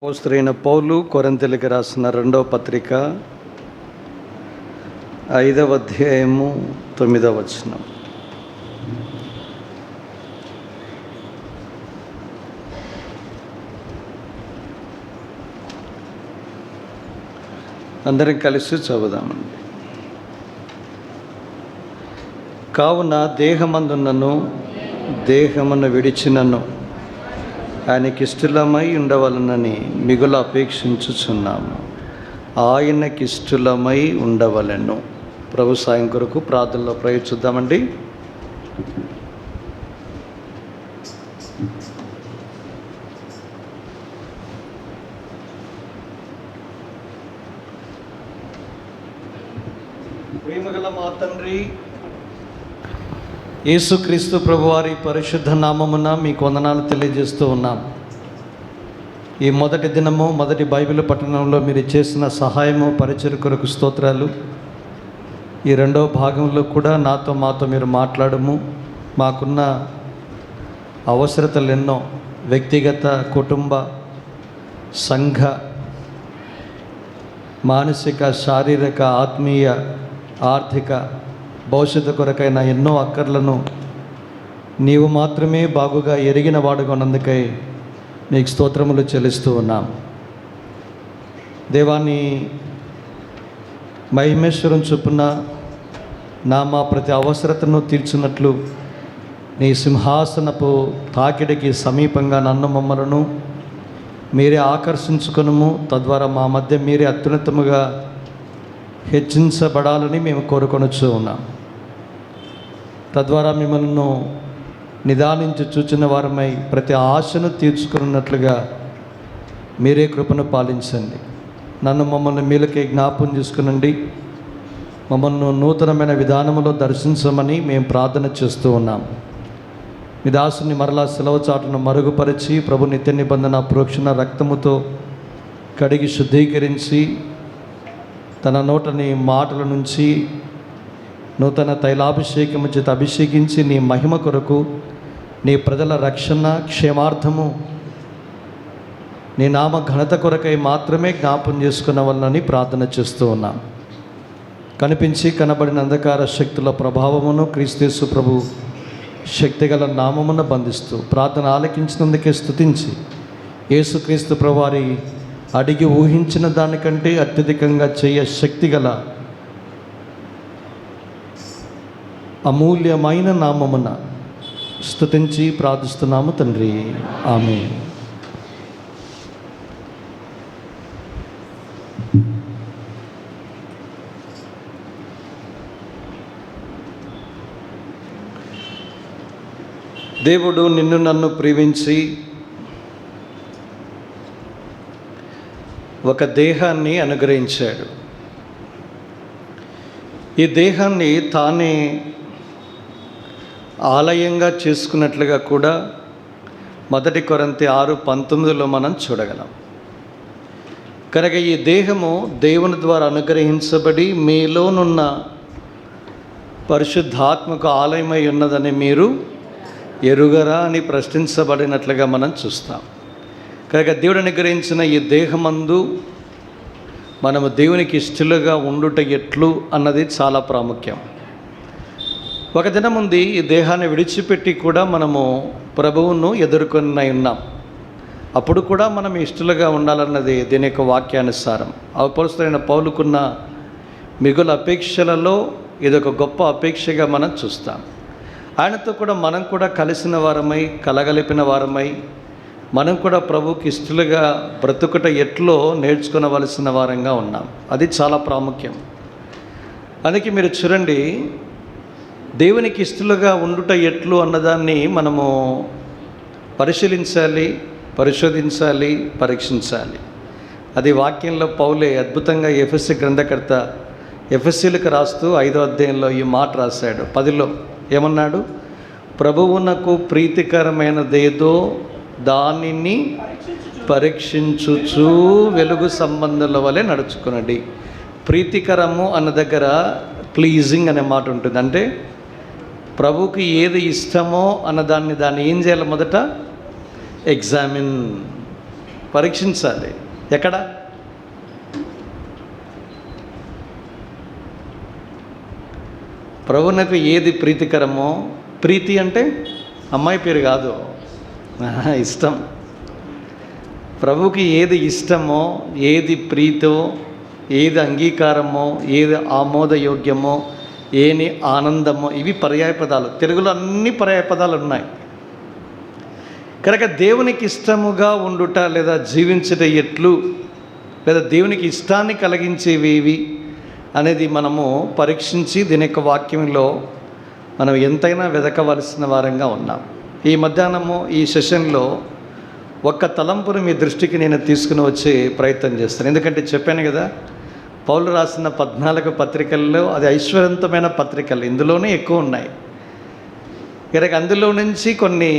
అపోస్తలుడైన పౌలు కొరింథీయులకు రాసిన 2వ పత్రిక 5వ అధ్యాయము 9వ వచనం. అందరం కలిసి చదువుదామండి. కావున దేహమందున్నను దేహమును విడిచినను ఆయనకిష్టలమై ఉండవలనని మిగులు అపేక్షించుచున్నాము. ఆయనకిష్టలమై ఉండవలెను. ప్రభు సాయం కొరకు ప్రార్థనలో ప్రయత్నిద్దామండి. ప్రేమగల మా తండ్రి యేసుక్రీస్తు ప్రభువారి పరిశుద్ధ నామమున మీకు వందనాలు తెలియజేస్తూ ఉన్నాం. ఈ మొదటి దినము, మొదటి బైబిల్ పట్టణంలో మీరు చేసిన సహాయము, పరిచర్య కొరకు స్తోత్రాలు. ఈ రెండవ భాగంలో కూడా మాతో మీరు మాట్లాడము. మాకున్న అవసరతలు ఎన్నో, వ్యక్తిగత, కుటుంబ, సంఘ, మానసిక, శారీరక, ఆత్మీయ, ఆర్థిక, భవిష్యత్తు కొరకైన ఎన్నో అక్కర్లను నీవు మాత్రమే బాగుగా ఎరిగిన వాడుగా ఉన్నందుకై నీకు స్తోత్రములు చెల్లిస్తూ ఉన్నాం. దేవాన్ని మహిమేశ్వరం చొప్పున మా ప్రతి అవసరతను తీర్చినట్లు నీ సింహాసనపు తాకిడికి సమీపంగా నన్ను మమ్మలను మీరే ఆకర్షించుకొనుము. తద్వారా మా మధ్య మీరే అత్యున్నతముగా హెచ్చించబడాలని మేము కోరుకొనొచ్చు ఉన్నాం. తద్వారా మిమ్మల్ని నిదానించి చూచిన వారమై ప్రతి ఆశను తీర్చుకున్నట్లుగా మీరే కృపను పాలించండి. మమ్మల్ని మీలకే జ్ఞాపం చేసుకునండి. మమ్మల్ని నూతనమైన విధానంలో దర్శించమని మేము ప్రార్థన చేస్తూ ఉన్నాం. మీ దాసుని మరలా సెలవు చాటును మరుగుపరిచి ప్రభు నిత్య నిబంధన ప్రోక్షణ రక్తముతో కడిగి శుద్ధీకరించి తన నోటని మాటల నుంచి నూతన తైలాభిషేకము చేత అభిషేకించి నీ మహిమ కొరకు, నీ ప్రజల రక్షణ, క్షేమార్థము, నీ నామ ఘనత కొరకై మాత్రమే జ్ఞాపం చేసుకున్న వలనని ప్రార్థన చేస్తూ ఉన్నాం. కనిపించి కనబడిన అంధకార శక్తుల ప్రభావమును క్రీస్తు ప్రభు శక్తిగల నామమును బంధిస్తూ ప్రార్థన ఆలకించినందుకే స్తుతించి యేసుక్రీస్తు ప్రభు వారి అడిగి ఊహించిన దానికంటే అత్యధికంగా చేయ శక్తిగల అమూల్యమైన నామమున స్తుతించి ప్రార్థిస్తున్నాము తండ్రి. ఆమేన్. దేవుడు నిన్ను నన్ను ప్రేమించి ఒక దేహాన్ని అనుగ్రహించాడు. ఈ దేహాన్ని తానే ఆలయంగా చేసుకున్నట్లుగా కూడా 1 కొరింథీ 6:19 మనం చూడగలం. కనుక ఈ దేహము దేవుని ద్వారా అనుగ్రహించబడి మీలోనున్న పరిశుద్ధాత్మకు ఆలయమై ఉన్నదని మీరు ఎరుగరా అని ప్రశ్నించబడినట్లుగా మనం చూస్తాం. కనుక దేవుడు అనుగ్రహించిన ఈ దేహమందు మనము దేవునికి ఇష్టలుగా ఉండుట ఎట్లు అన్నది చాలా ప్రాముఖ్యం. ఒక దినం ఉంది ఈ దేహాన్ని విడిచిపెట్టి కూడా మనము ప్రభువును ఎదుర్కొని ఉన్నాం. అప్పుడు కూడా మనం ఇష్టలుగా ఉండాలన్నది దీని యొక్క వాక్యానుసారం. అపోస్తలుడైన పౌలుకున్న మిగులు అపేక్షలలో ఇదొక గొప్ప అపేక్షగా మనం చూస్తాం. ఆయనతో కూడా మనం కూడా కలిసిన వారమై, కలగలిపిన వారమై, మనం కూడా ప్రభువుకి ఇష్టలుగా బ్రతుకుట ఎట్లో నేర్చుకునవలసిన వారంగా ఉన్నాం. అది చాలా ప్రాముఖ్యం. అందుకే మీరు చూడండి, దేవునికి ఇష్టలుగా ఉండుట ఎట్లు అన్నదాన్ని మనము పరిశీలించాలి, పరిశోధించాలి, పరీక్షించాలి. అది వాక్యంలో పౌలే అద్భుతంగా ఎఫెసీ గ్రంథకర్త ఎఫెసీలకు రాస్తూ 5వ అధ్యాయంలో ఈ మాట రాశాడు. 10లో ఏమన్నాడు? ప్రభువునకు ప్రీతికరమైనదేదో దానిని పరీక్షించుచు వెలుగు సంబంధాల వలె నడుచుకునండి. ప్రీతికరము అన్న దగ్గర ప్లీజింగ్ అనే మాట ఉంటుంది. అంటే ప్రభుకి ఏది ఇష్టమో అన్నదాన్ని ఏం చేయాలి? మొదట ఎగ్జామిన్. పరీక్షించాలి. ఎక్కడ? ప్రభువునకు ఏది ప్రీతికరమో, ప్రీతి అంటే అమ్మాయి పేరు కాదు, ఇష్టం. ప్రభువుకి ఏది ఇష్టమో, ఏది ప్రీతో, ఏది అంగీకారమో, ఏది ఆమోదయోగ్యమో, ఏది ఆనందమో, ఇవి పర్యాయపదాలు. తెలుగులో అన్ని పర్యాయపదాలు ఉన్నాయి. కనుక దేవునికి ఇష్టముగా ఉండుట లేదా జీవించుట ఎట్లు, లేదా దేవునికి ఇష్టాన్ని కలిగించేవి అనేది మనము పరీక్షించి దీని యొక్క వాక్యంలో మనం ఎంతైనా వెదకవలసిన వారంగా ఉన్నాం. ఈ మధ్యాహ్నము ఈ సెషన్లో ఒక్క తలంపును మీ దృష్టికి నేను తీసుకుని వచ్చే ప్రయత్నం చేస్తాను. ఎందుకంటే చెప్పాను కదా, పౌలు రాసిన 14 పత్రికల్లో అది ఐశ్వర్యవంతమైన పత్రికలు, ఇందులోనే ఎక్కువ ఉన్నాయి. కనుక అందులో నుంచి కొన్ని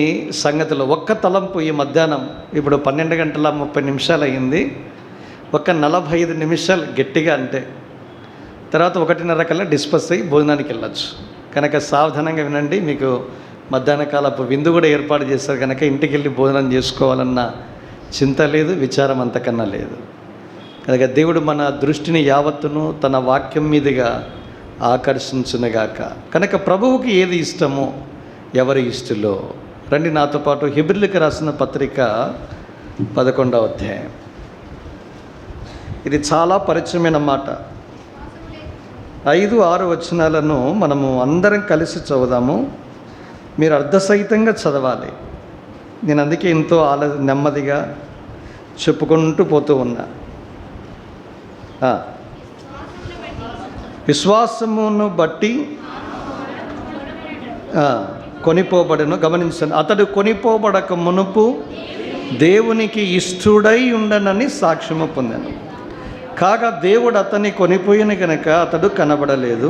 సంగతులు, ఒక్క తలంపు ఈ మధ్యాహ్నం, ఇప్పుడు 12:30 అయింది, ఒక 45 నిమిషాలు గట్టిగా అంటే తర్వాత 1:30 కల్లా డిస్పస్ అయ్యి భోజనానికి వెళ్ళచ్చు. కనుక సావధానంగా వినండి. మీకు మధ్యాహ్న కాలపు విందు కూడా ఏర్పాటు చేస్తారు కనుక ఇంటికి వెళ్ళి భోజనం చేసుకోవాలన్న చింత లేదు, విచారం అంతకన్నా లేదు. కనుక దేవుడు మన దృష్టిని యావత్తును తన వాక్యం మీదుగా ఆకర్షించునుగాక. కనుక ప్రభువుకి ఏది ఇష్టమో, ఎవరి ఇష్టలో రండి నాతో పాటు హెబ్రీయులకు రాసిన పత్రిక 11వ అధ్యాయం. ఇది చాలా పరిచయమైన మాట. 5-6 వచనాలను మనము అందరం కలిసి చదువుదాము. మీరు అర్ధసహితంగా చదవాలి. నేను అందుకే ఎంతో నెమ్మదిగా చెప్పుకుంటూ పోతూ ఉన్నా. విశ్వాసమును బట్టి కొనిపోబడను. గమనించండి, అతడు కొనిపోబడక మునుపు దేవునికి ఇష్టుడై ఉండనని సాక్ష్యము పొందాను. కాగా దేవుడు అతన్ని కొనిపోయిన కనుక అతడు కనబడలేదు.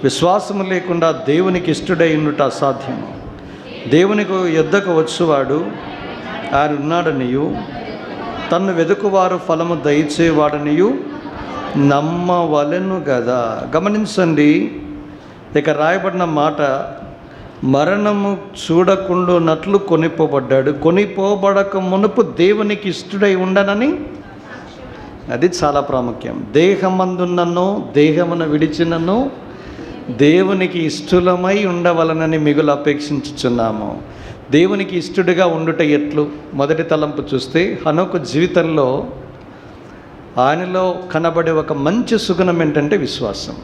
విశ్వాసము లేకుండా దేవునికి ఇష్టుడై ఉండుట అసాధ్యము. దేవునికి యొద్దకు వచ్చువాడు ఆయన ఉన్నాడనియు, తన్ను వెదుకువారు ఫలము దయచేవాడనియు నమ్మవలెను కదా. గమనించండి, ఇక రాయబడిన మాట, మరణము చూడకుండానట్లు కొనిపోబడ్డాడు. కొనిపోబడక మునుపు దేవునికి ఇష్టుడై ఉండనని, అది చాలా ప్రాముఖ్యం. దేహమందున్నను దేహమును విడిచినను దేవునికి ఇష్టలమై ఉండవలనని మిగులు అపేక్షించుచున్నాము. దేవునికి ఇష్టడుగా ఉండుట ఎట్లు? మొదటి తలంపు చూస్తే హనోకు జీవితంలో ఆయనలో కనబడే ఒక మంచి సుగుణం ఏంటంటే విశ్వాసం.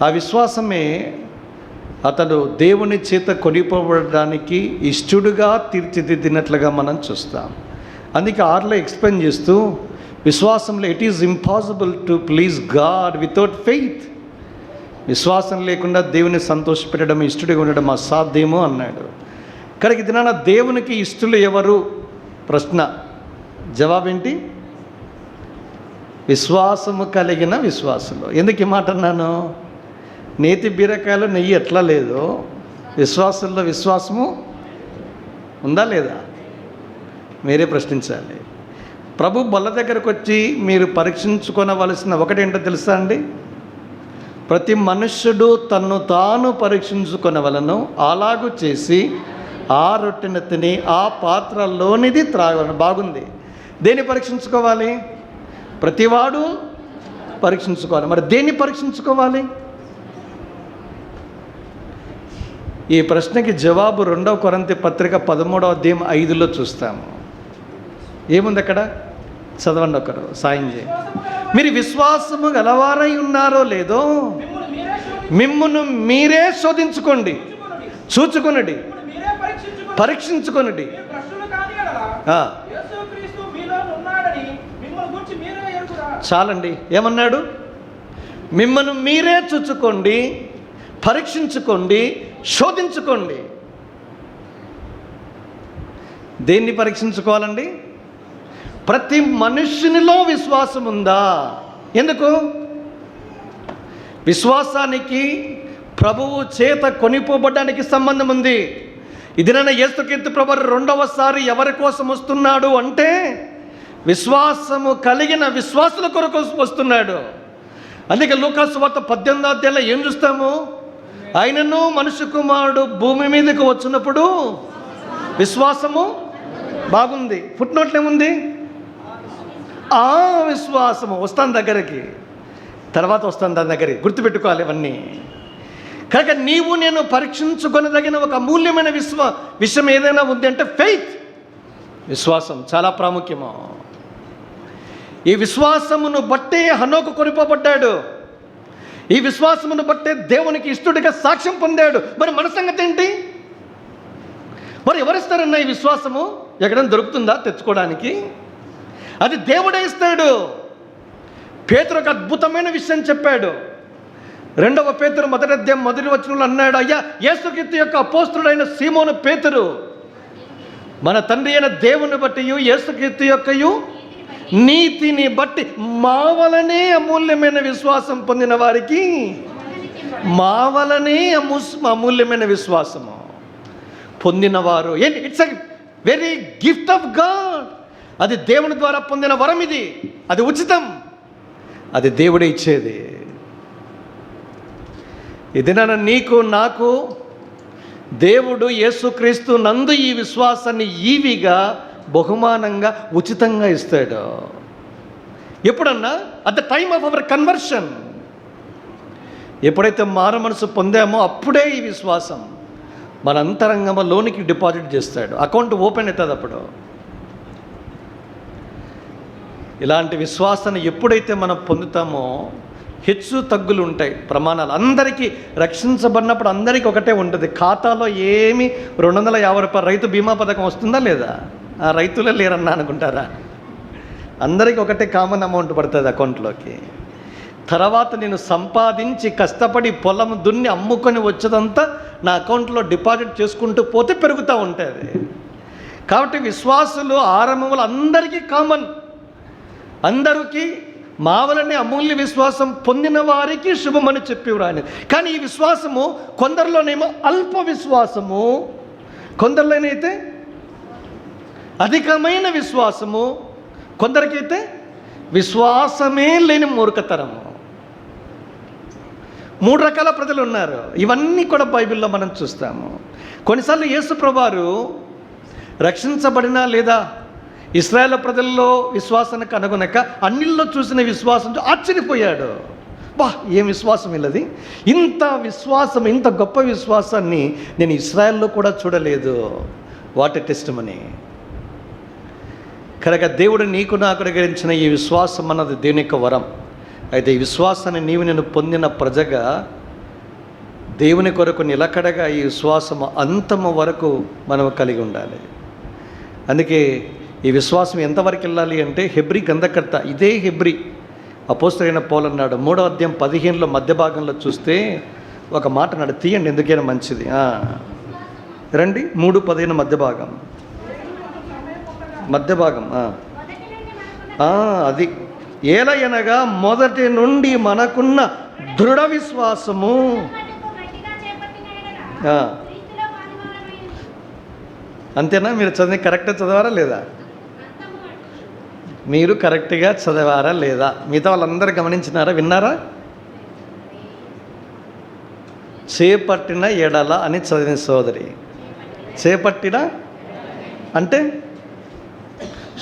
ఆ విశ్వాసమే అతడు దేవుని చేత కొనిపోవడానికి ఇష్టడుగా తీర్చిదిద్దినట్లుగా మనం చూస్తాం. అందుకే 6లో ఎక్స్ప్లెయిన్ చేస్తూ, విశ్వాసంలో it is impossible to please God without faith. విశ్వాసం లేకుండా దేవుని సంతోషపెట్టడం, ఇష్టడిగా ఉండడం అసాధ్యము అన్నాడు. కనుక దినాన దేవునికి ఇష్టలు ఎవరు? ప్రశ్న. జవాబేంటి? విశ్వాసము కలిగిన విశ్వాసులు. ఎందుకు ఈ మాట అన్నాను? నేతి బీరకాయలు నెయ్యి ఎట్లా లేదో విశ్వాసంలో విశ్వాసము ఉందా లేదా? మీరే ప్రశ్నించాలి. ప్రభు బల్ల దగ్గరకు వచ్చి మీరు పరీక్షించుకోవలసిన ఒకటేంటో తెలుసా అండి? ప్రతి మనుష్యుడు తన్ను తాను పరీక్షించుకొనవలను, అలాగూ చేసి ఆ రొట్టెను తిని ఆ పాత్రలోనిది త్రాగలను. బాగుంది. దేన్ని పరీక్షించుకోవాలి? ప్రతివాడు పరీక్షించుకోవాలి. మరి దేన్ని పరీక్షించుకోవాలి? ఈ ప్రశ్నకి జవాబు 2వ కొరింథీ పత్రిక 13వ అధ్యాయం 5లో చూస్తాము. ఏముంది అక్కడ? చదవండి, ఒకరు సాయం చేయండి. మీరు విశ్వాసము గలవారై ఉన్నారో లేదో మిమ్మును మీరే శోధించుకోండి, చూచుకొనండి, పరీక్షించుకొనండి. చాలండి. ఏమన్నాడు? మిమ్మల్ని మీరే చూచుకోండి, పరీక్షించుకోండి, శోధించుకోండి. దేన్ని పరీక్షించుకోవాలండి? ప్రతి మనుష్యునిలో విశ్వాసం ఉందా? ఎందుకు? విశ్వాసానికి ప్రభువు చేత కొనిపోబడ్డానికి సంబంధం ఉంది. ఇదిన యేసుక్రీస్తు ప్రభువు 2వసారి ఎవరి కోసం వస్తున్నాడు అంటే విశ్వాసము కలిగిన విశ్వాసుల కొరకు వస్తున్నాడు. అందుకే లూకా సువార్త 18వ అధ్యాయంలో ఏం చూస్తాము? ఆయనను మనుష్య కుమారుడు భూమి మీదకు వచ్చినప్పుడు విశ్వాసము బాగుంది. ఫుట్ నోట్లో ఏముంది? ఆ విశ్వాసము. వస్తాను దగ్గరికి, తర్వాత వస్తాను దాని దగ్గరికి. గుర్తుపెట్టుకోవాలి ఇవన్నీ. కనుక నీవు నేను పరీక్షించుకొనదగిన ఒక అమూల్యమైన విషయం ఏదైనా ఉంది అంటే ఫెయిత్, విశ్వాసం చాలా ప్రాముఖ్యము. ఈ విశ్వాసమును బట్టే హనోకు కొనిపోబడ్డాడు. ఈ విశ్వాసమును బట్టే దేవునికి ఇష్టడిగా సాక్ష్యం పొందాడు. మరి మన సంగతి ఏంటి? మరి ఎవరిస్తారన్న ఈ విశ్వాసము? ఎక్కడైనా దొరుకుతుందా తెచ్చుకోవడానికి? అది దేవుడే ఇస్తాడు. పేతురు ఒక అద్భుతమైన విషయం చెప్పాడు. 2వ పేతురు 1వ అధ్యాయం 1వ వచనంలో అన్నాడు, అయ్యా యేసుక్రీస్తు యొక్క అపోస్తలుడైన సీమోను పేతురు మన తండ్రి అయిన దేవుని బట్టి యేసుక్రీస్తు యొక్కయు నీతిని బట్టి మా వలనే అమూల్యమైన విశ్వాసం పొందిన వారికి మా వలనే అమూల్యమైన విశ్వాసము పొందినవారు. It's a very gift of God. అది దేవుని ద్వారా పొందిన వరం. ఇది అది ఉచితం, అది దేవుడే ఇచ్చేది. ఇదినా నీకు నాకు దేవుడు యేసుక్రీస్తు నందు ఈ విశ్వాసాన్ని ఈవిగా బహుమానంగా ఉచితంగా ఇస్తాడు. ఎప్పుడన్నా? At the time of our conversion. ఎప్పుడైతే మారు మనసు పొందామో అప్పుడే ఈ విశ్వాసం మన అంతరంగంలోనికి డిపాజిట్ చేస్తాడు. అకౌంట్ ఓపెన్ అవుతుంది అప్పుడు. ఇలాంటి విశ్వాసాన్ని ఎప్పుడైతే మనం పొందుతామో హెచ్చు తగ్గులు ఉంటాయి, ప్రమాణాలు. అందరికీ రక్షించబడినప్పుడు అందరికీ ఒకటే ఉంటుంది. ఖాతాలో ఏమి 250 రూపాయలు రైతు బీమా పథకం వస్తుందా లేదా? ఆ రైతులే లేరన్నా అనుకుంటారా? అందరికీ ఒకటే కామన్ అమౌంట్ పడుతుంది అకౌంట్లోకి. తర్వాత నేను సంపాదించి కష్టపడి పొలం దున్ని అమ్ముకొని వచ్చేదంతా నా అకౌంట్లో డిపాజిట్ చేసుకుంటూ పోతే పెరుగుతూ ఉంటుంది. కాబట్టి విశ్వాసులు ఆరంభంలో అందరికీ కామన్, అందరికీ మా వలనే అమూల్య విశ్వాసం పొందిన వారికి శుభమని చెప్పేవారు ఆయన. కానీ ఈ విశ్వాసము కొందరిలోనేమో అల్ప విశ్వాసము, కొందరిలోనైతే అధికమైన విశ్వాసము, కొందరికైతే విశ్వాసమే లేని మూర్ఖతరము. 3 రకాల ప్రజలు ఉన్నారు. ఇవన్నీ కూడా బైబిల్లో మనం చూస్తాము. కొన్నిసార్లు యేసు ప్రభువారు రక్షించబడిన లేదా ఇశ్రాయేల్ ప్రజల్లో విశ్వాసానికి కనుగొనక అన్నిల్లో చూసిన విశ్వాసం ఆశ్చర్యపోయాడు. బా, ఏం విశ్వాసం ఇల్లది! ఇంత విశ్వాసం, ఇంత గొప్ప విశ్వాసాన్ని నేను ఇశ్రాయేల్లో కూడా చూడలేదు. What a testimony. కనుక దేవుడు నీకు నాకు అనుగ్రహించిన ఈ విశ్వాసం అన్నది దేవుని యొక్క వరం. అయితే ఈ విశ్వాసాన్ని నీవు నేను పొందిన ప్రజగా దేవుని కొరకు నిలకడగా ఈ విశ్వాసము అంతము వరకు మనం కలిగి ఉండాలి. అందుకే ఈ విశ్వాసం ఎంతవరకు వెళ్ళాలి అంటే హెబ్రీ గ్రంథకర్త, ఇదే హెబ్రీ అపోస్తలుడైన పౌలు అన్నాడు 3వ అధ్యాయం 15లో మధ్య భాగంలో చూస్తే ఒక మాట అన్నాడు. తీయండి, ఎందుకైనా మంచిది. రండి, 3:15 మధ్య భాగం. అది ఏలయనగా మొదటి నుండి మనకున్న దృఢ విశ్వాసము. అంతేనా? మీరు చదివి కరెక్ట్గా చదివారా లేదా? మీరు కరెక్ట్గా చదివారా లేదా? మిగతా వాళ్ళందరూ గమనించినారా, విన్నారా? చేపట్టిన ఎడల అని చదివిన సోదరి. చేపట్టిన అంటే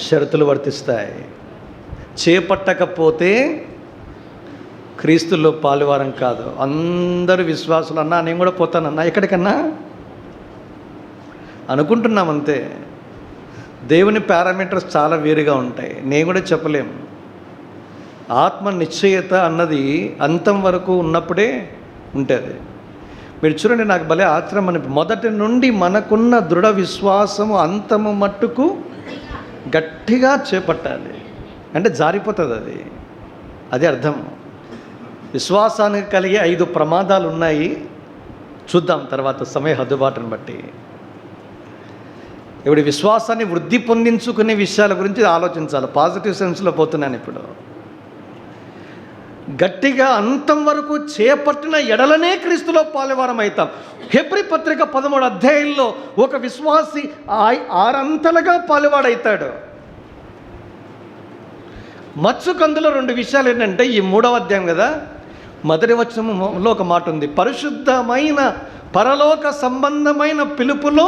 షరతులు వర్తిస్తాయి. చేపట్టకపోతే క్రీస్తులో పాలువారం కాదు. అందరూ విశ్వాసులు అన్నా నేను కూడా పోతానన్నా ఎక్కడికన్నా అనుకుంటున్నాం అంతే. దేవుని పారామీటర్స్ చాలా వేరుగా ఉంటాయి, నేను కూడా చెప్పలేము. ఆత్మ నిశ్చయత అన్నది అంతం వరకు ఉన్నప్పుడే ఉంటుంది. మీరు చూడండి, నాకు భలే ఆశ్చర్యం అని, మొదటి నుండి మనకున్న దృఢ విశ్వాసము అంతము మట్టుకు గట్టిగా చేపట్టాలి అంటే జారిపోతుంది. అది అర్థం. విశ్వాసానికి కలిగే 5 ప్రమాదాలు ఉన్నాయి, చూద్దాం తర్వాత సమయ హద్దుబాటును బట్టి. ఇప్పుడు విశ్వాసాన్ని వృద్ధి పొందించుకునే విషయాల గురించి ఆలోచించాలి. పాజిటివ్ సెన్స్లో పోతున్నాను ఇప్పుడు. గట్టిగా అంతం వరకు చేపట్టిన ఎడలనే క్రీస్తులో పాలువారం అవుతాం. హెబ్రీ పత్రిక 13వ అధ్యాయంలో ఒక విశ్వాసి 6 పాలువాడవుతాడు. మచ్చుకందులో 2 విషయాలు ఏంటంటే, ఈ 3వ అధ్యాయం కదా, మొదటి వచనంలో ఒక మాట ఉంది, పరిశుద్ధమైన పరలోక సంబంధమైన పిలుపులో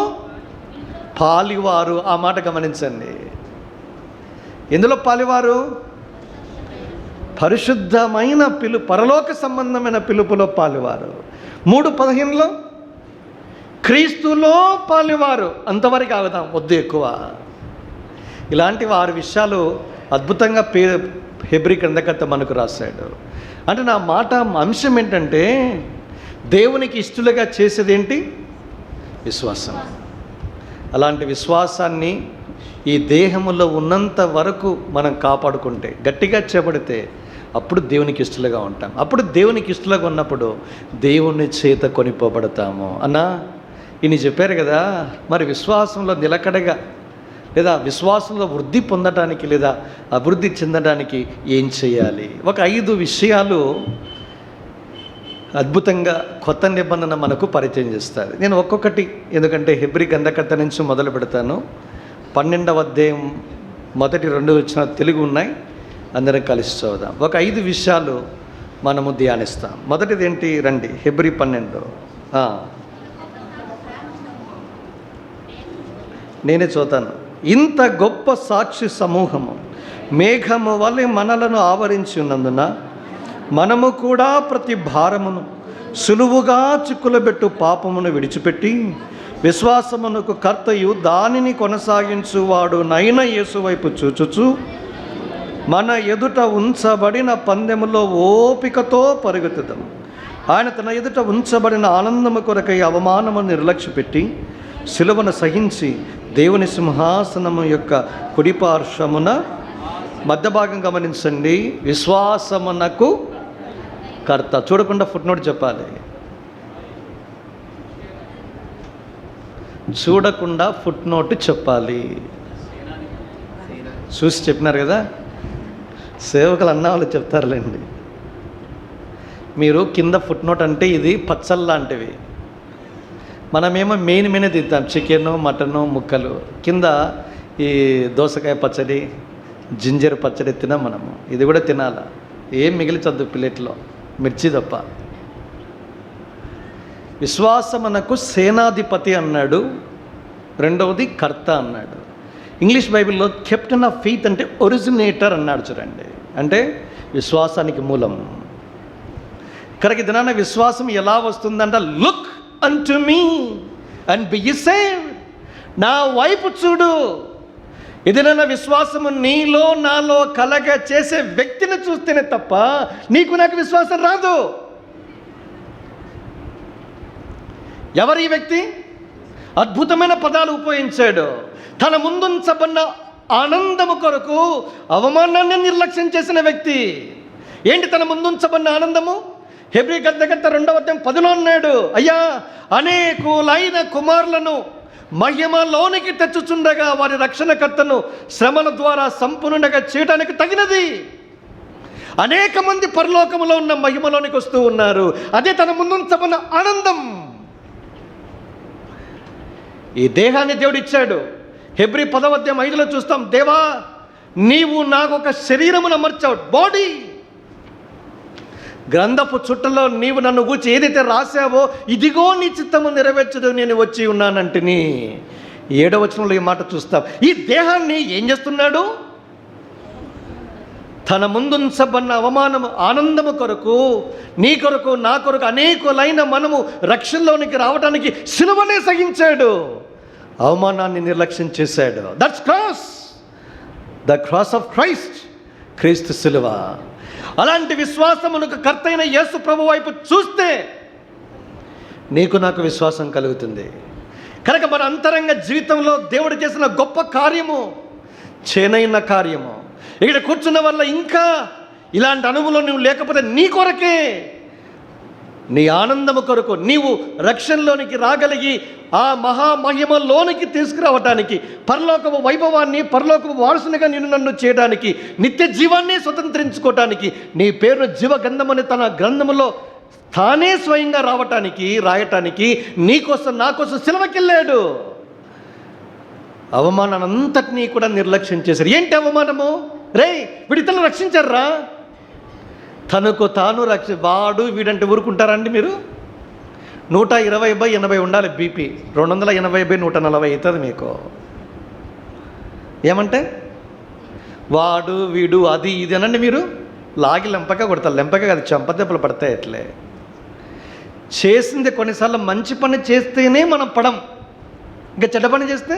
పాలివారు. ఆ మాట గమనించండి. ఎందులో పాలివారు? పరిశుద్ధమైన పరలోక సంబంధమైన పిలుపులో పాలివారు. 3:15లో క్రీస్తులో పాలివారు. అంతవరకు ఆగుదాం, వద్దు ఎక్కువ. ఇలాంటి 6 విషయాలు అద్భుతంగా హెబ్రీ గ్రంథకర్త మనకు రాశాడు. అంటే నా మాట అంశం ఏంటంటే, దేవునికి ఇష్టలుగా చేసేది ఏంటి? విశ్వాసం. అలాంటి విశ్వాసాన్ని ఈ దేహములో ఉన్నంత వరకు మనం కాపాడుకుంటే, గట్టిగా చేపడితే, అప్పుడు దేవునికి ఇష్టలుగా ఉంటాం. అప్పుడు దేవునికి ఇష్టలుగా ఉన్నప్పుడు దేవుని చేత కొనిపోబడతాము. అన్నా ఇన్ని చెప్పారు కదా, మరి విశ్వాసంలో నిలకడగా లేదా విశ్వాసంలో వృద్ధి పొందడానికి లేదా అభివృద్ధి చెందడానికి ఏం చేయాలి? ఒక 5 విషయాలు అద్భుతంగా కొత్త నిబంధన మనకు పరిచయం చేస్తుంది. నేను ఒక్కొక్కటి, ఎందుకంటే హెబ్రీ గ్రంథకర్త నుంచి మొదలు పెడతాను. 12వ అధ్యాయం మొదటి 2 వచనాలు తెలుగు ఉన్నాయి, అందరం కలిసి చదువుదాం. ఒక 5 విషయాలు మనము ధ్యానిస్తాం. మొదటిది ఏంటి? రండి, హెబ్రీ 12. నేనే చదువుతాను. ఇంత గొప్ప సాక్షి సమూహము మేఘము వలె మనలను ఆవరించి ఉన్నందున మనము కూడా ప్రతి భారమును సులువుగా చిక్కులబెట్టు పాపమును విడిచిపెట్టి విశ్వాసమునకు కర్తయు దానిని కొనసాగించువాడు నైన యేసు వైపు చూచుచు మన ఎదుట ఉంచబడిన పందెములో ఓపికతో పరుగుతుదాం. ఆయన తన ఎదుట ఉంచబడిన ఆనందము కొరకై అవమానము నిర్లక్ష్యపెట్టి శిలువను సహించి దేవుని సింహాసనము యొక్క కుడిపార్శ్వమున, మధ్య భాగం గమనించండి, విశ్వాసమునకు కర్త. చూడకుండా ఫుట్నోట్ చెప్పాలి, చూడకుండా ఫుట్నోట్ చెప్పాలి. చూసి చెప్పినారు కదా, సేవకులు అన్న వాళ్ళు చెప్తారులేండి. మీరు కింద ఫుట్నోట్ అంటే ఇది పచ్చల్లాంటివి, మనమేమో మెయిన్ తింటాం, చికెను, మటను, ముక్కలు. కింద ఈ దోసకాయ పచ్చడి, జింజర్ పచ్చడి తినాం మనము. ఇది కూడా తినాలా, ఏం మిగిలిచద్దు ప్లేట్లో, మిర్చి తప్ప. విశ్వాసమునకు సేనాధిపతి అన్నాడు, రెండవది కర్త అన్నాడు. ఇంగ్లీష్ బైబిల్లో కెప్టెన్ ఆఫ్ ఫెయిత్ అంటే ఒరిజినేటర్ అన్నాడు. చూడండి, అంటే విశ్వాసానికి మూలం. ఇక్కడికి దినాన విశ్వాసం ఎలా వస్తుందంట? Look unto me and be saved. నా వైపు చూడు. ఏదైనా విశ్వాసము నీలో నాలో కలగ చేసే వ్యక్తిని చూస్తేనే తప్ప నీకు నాకు విశ్వాసం రాదు. ఎవరు ఈ వ్యక్తి? అద్భుతమైన పదాలు ఉపయోగించాడు. తన ముందుంచబడిన ఆనందము కొరకు అవమానాన్ని నిర్లక్ష్యం చేసిన వ్యక్తి. ఏంటి తన ముందుంచబడిన ఆనందము? హెబ్రీ గ్రంథకర్త 2వ అధ్యాయం 10లో అన్నాడు, అయ్యా అనేకులైన కుమారులను మహిమలోనికి తెచ్చుచుండగా వారి రక్షణకర్తను శ్రమల ద్వారా సంపూర్ణంగా చేయడానికి తగినది. అనేక మంది పరలోకములో ఉన్న మహిమలోనికి వస్తూ ఉన్నారు. అదే తన ముందుంచబడిన ఆనందం. ఈ దేహాన్ని దేవుడు ఇచ్చాడు. హెబ్రీ 10వ అధ్యాయం 5లో చూస్తాం, దేవా నీవు నాకు ఒక శరీరమును అమర్చావు, బాడీ. గ్రంథపు చుట్టలో నీవు నన్ను గూర్చి ఏదైతే రాశావో, ఇదిగో నీ చిత్తము నెరవేర్చదు నేను వచ్చి ఉన్నానంటిని. 7వ వచనంలో ఈ మాట చూస్తాం. ఈ దేహాన్ని ఏం చేస్తున్నాడు? తన ముందుంచబడిన అవమానము ఆనందము కొరకు, నీ కొరకు నా కొరకు అనేకులైన మనము రక్షణలోనికి రావడానికి సిలువనే సహించాడు. అవమానాన్ని నిర్లక్ష్యం చేశాడు. That's cross, the cross of Christ, క్రీస్తు సిలువ. అలాంటి విశ్వాసమునకు కర్తైన యేసు ప్రభు వైపు చూస్తే నీకు నాకు విశ్వాసం కలుగుతుంది. కనుక మన అంతరంగ జీవితంలో దేవుడు చేసిన గొప్ప కార్యము, చేనైన కార్యము. ఇక్కడ కూర్చున్న వల్ల ఇంకా ఇలాంటి అనుభవంలో నువ్వు లేకపోతే నీ కొరకే, నీ ఆనందము కొరకు, నీవు రక్షణలోనికి రాగలిగి ఆ మహామహిమలోనికి తీసుకురావటానికి, పరలోకపు వైభవాన్ని, పరలోకపు వారసునిగా నిన్ను నన్ను చేయడానికి, నిత్య జీవాన్ని స్వతంత్రించుకోవటానికి, నీ పేరును జీవగంధమని తన గ్రంథములో తానే స్వయంగా రాయటానికి నీకోసం నా కోసం సిలువకెళ్ళాడు. అవమానాన్నంతటినీ కూడా నిర్లక్ష్యం చేశారు. ఏంటి అవమానము? రే వీడు ఇతరులు రక్షించారా? తనకు తాను వాడు వీడంటే ఊరుకుంటారండి మీరు? 120/80 ఉండాలి బీపీ. 280/140 అవుతుంది మీకు. ఏమంటే వాడు వీడు అది ఇది అనండి, మీరు లాగి లెంపక కొడతారు. లెంపక కాదు, చెంపదెబ్బలు పడతాయి. అట్లే చేసింది కొన్నిసార్లు మంచి పని చేస్తేనే మనం పడం, ఇంకా చెడ్డ పని చేస్తే.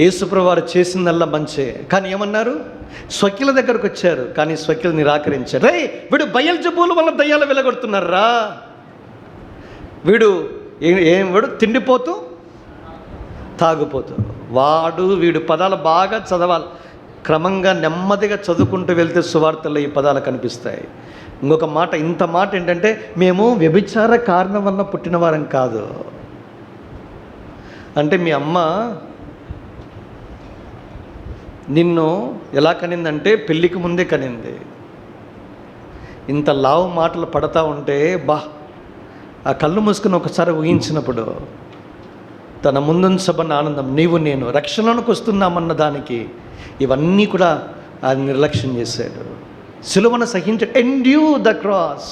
యేసుప్రభువు వారు చేసిందల్లా మంచే, కానీ ఏమన్నారు? స్వకీల దగ్గరకు వచ్చారు, కానీ స్వకీలు నిరాకరించారు. రే వీడు బయల్జెబూలు వల్ల దయ్యాలు వెలగొడుతున్నారా, వీడు వీడు తిండిపోతూ తాగుపోతూ, వాడు వీడు పదాలు బాగా చదవాలి. క్రమంగా నెమ్మదిగా చదువుకుంటూ వెళ్తే సువార్తల్లో ఈ పదాలు కనిపిస్తాయి. ఇంకొక మాట, ఇంత మాట ఏంటంటే, మేము వ్యభిచార కారణం వల్ల పుట్టిన వారం కాదు. అంటే మీ అమ్మ నిన్ను ఎలా కనిందంటే పెళ్ళికి ముందే కనింది. ఇంత లావు మాటలు పడతా ఉంటే ఆ కళ్ళు మూసుకుని ఒకసారి ఊహించినప్పుడు తన ముందుంచబడిన ఆనందం, నీవు నేను రక్షణలోకి వస్తున్నామన్న దానికి ఇవన్నీ కూడా ఆయన నిర్లక్ష్యం చేశాడు. సిలువను సహించాడు. ఎండ్యూ ద క్రాస్.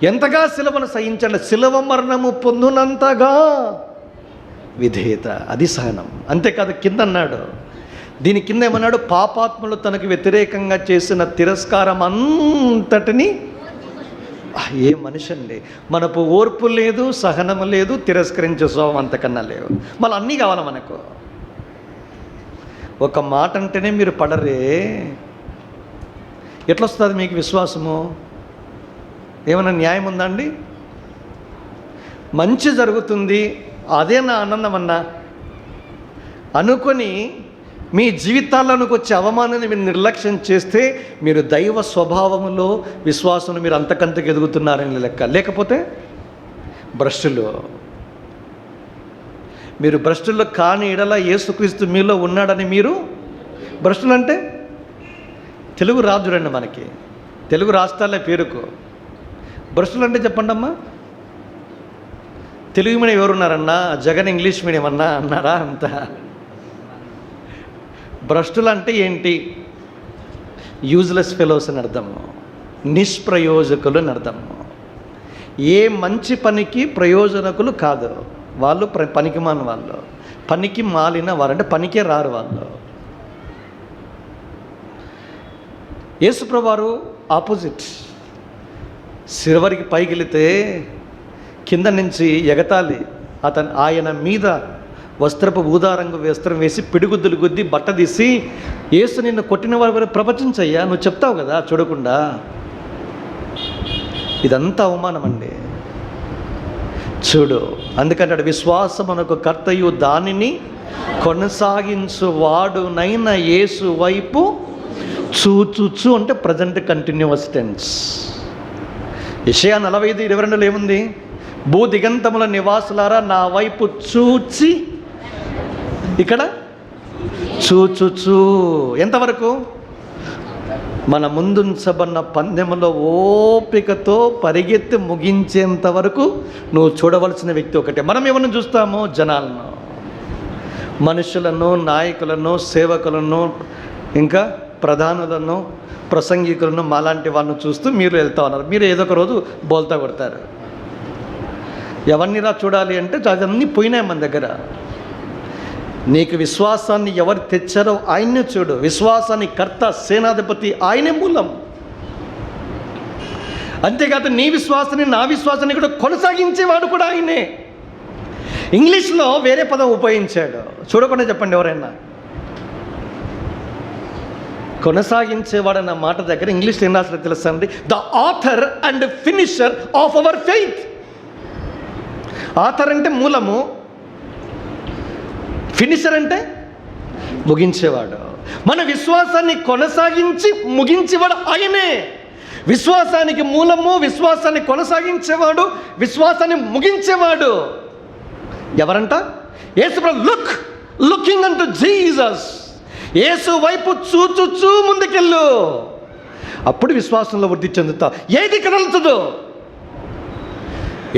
ఎంతగా సిలువను సహించాడు? సిలువ మరణము పొందునంతగా విధేయత, అది సహనం. అంతేకాదు, కింద అన్నాడు, దీని కింద ఏమన్నాడు? పాపాత్ములు తనకు వ్యతిరేకంగా చేసిన తిరస్కారం అంతటిని. ఏ మనిషి అండి, మనకు ఓర్పు లేదు, సహనము లేదు, తిరస్కరించే స్వభావం అంతకన్నా లేవు. మళ్ళీ అన్నీ కావాలి మనకు. ఒక మాట అంటేనే మీరు పడరే, ఎట్లా వస్తుంది మీకు విశ్వాసము? ఏమైనా న్యాయం ఉందా అండి? మంచి జరుగుతుంది, అదే నా ఆనందం అన్నా అనుకొని మీ జీవితాల్లోకి వచ్చే అవమానాన్ని మీరు నిర్లక్ష్యం చేస్తే మీరు దైవ స్వభావములో విశ్వాసంలో మీరు అంతకంతకు ఎదుగుతున్నారని లెక్క. లేకపోతే భ్రష్టులు. మీరు భ్రష్టుల్లో కాని ఎడల యేసుక్రీస్తు మీలో ఉన్నాడని మీరు భ్రష్టులు. అంటే తెలుగు రాదు చూడండి, మనకి తెలుగు రాష్ట్రాలే పేరుకు భ్రష్టులు అంటే చెప్పండి అమ్మా. తెలుగు మీడియం ఎవరున్నారన్నా? జగన్ ఇంగ్లీష్ మీడియం అన్నా అన్నారా? అంతా భ్రష్టులు అంటే ఏంటి? యూజ్లెస్ ఫెలోస్ అని అర్థము, నిష్ప్రయోజకులు అని అర్థము. ఏ మంచి పనికి ప్రయోజనకులు కాదు వాళ్ళు, పనికి మాలిన వాళ్ళు, పనికి మాలిన వారు, అంటే పనికే రారు వాళ్ళు. యేసుప్రభువు వారు ఆపోజిట్. సిరవరికి పైకి వెళితే కింద నుంచి ఎగతాళి. ఆయన మీద వస్త్రపు ఊదారంగు వస్త్రం వేసి పిడిగుద్దులు గుద్ది బట్ట తీసి, యేసు నిన్ను కొట్టిన వారి ప్రవచించయ్యా, నువ్వు చెప్తావు కదా చూడకుండా. ఇదంతా అవమానం అండి. చూడు, అందుకంటే విశ్వాసమునకు కర్తయు దానిని కొనసాగించు వాడునైన యేసు వైపు చూచుచు, అంటే ప్రజెంట్ కంటిన్యూస్ టెన్స్. యెషయా 45:22 ఏముంది? భూ దిగంతముల నివాసులారా నా వైపు చూచి, ఇక్కడ చూచుచు. ఎంతవరకు? మన ముందుంచబడిన పందెములో ఓపికతో పరిగెత్తి ముగించేంత వరకు నువ్వు చూడవలసిన వ్యక్తి ఒకటే. మనం ఎవరిని చూస్తామో? జనాలను, మనుషులను, నాయకులను, సేవకులను, ఇంకా ప్రధానులను, ప్రసంగికులను, మాలాంటి వాళ్ళను చూస్తూ మీరు వెళ్తా ఉన్నారు. మీరు ఏదో ఒక రోజు బోల్తా కొడతారు. ఎవరినిరా చూడాలి అంటే అన్నీ పోయినాయి మన దగ్గర. నీకు విశ్వాసాన్ని ఎవరు తెచ్చారో ఆయన్నే చూడు. విశ్వాసాన్ని కర్త, సేనాధిపతి ఆయనే మూలం. అంతేకాదు నీ విశ్వాసాన్ని, నా విశ్వాసాన్ని కూడా కొనసాగించేవాడు కూడా ఆయనే. ఇంగ్లీష్లో వేరే పదం ఉపయోగించాడు, చూడకుండా చెప్పండి ఎవరైనా. కొనసాగించేవాడన్న మాట దగ్గర ఇంగ్లీష్లో ఏం రాసిన తెలుసా అండి? The author and finisher of our faith. Author అంటే మూలము, ఫినిషర్ అంటే ముగించేవాడు. మన విశ్వాసాన్ని కొనసాగించి ముగించేవాడు ఆయనే. విశ్వాసానికి మూలము, విశ్వాసాన్ని కొనసాగించేవాడు, విశ్వాసాన్ని ముగించేవాడు ఎవరంట? యేసు. లుకింగ్ అంటు జీసస్. యేసు వైపు చూచుచూ ముందుకెళ్ళు, అప్పుడు విశ్వాసంలో వృద్ధి చెందుతావు. ఏది కదలుతుందో?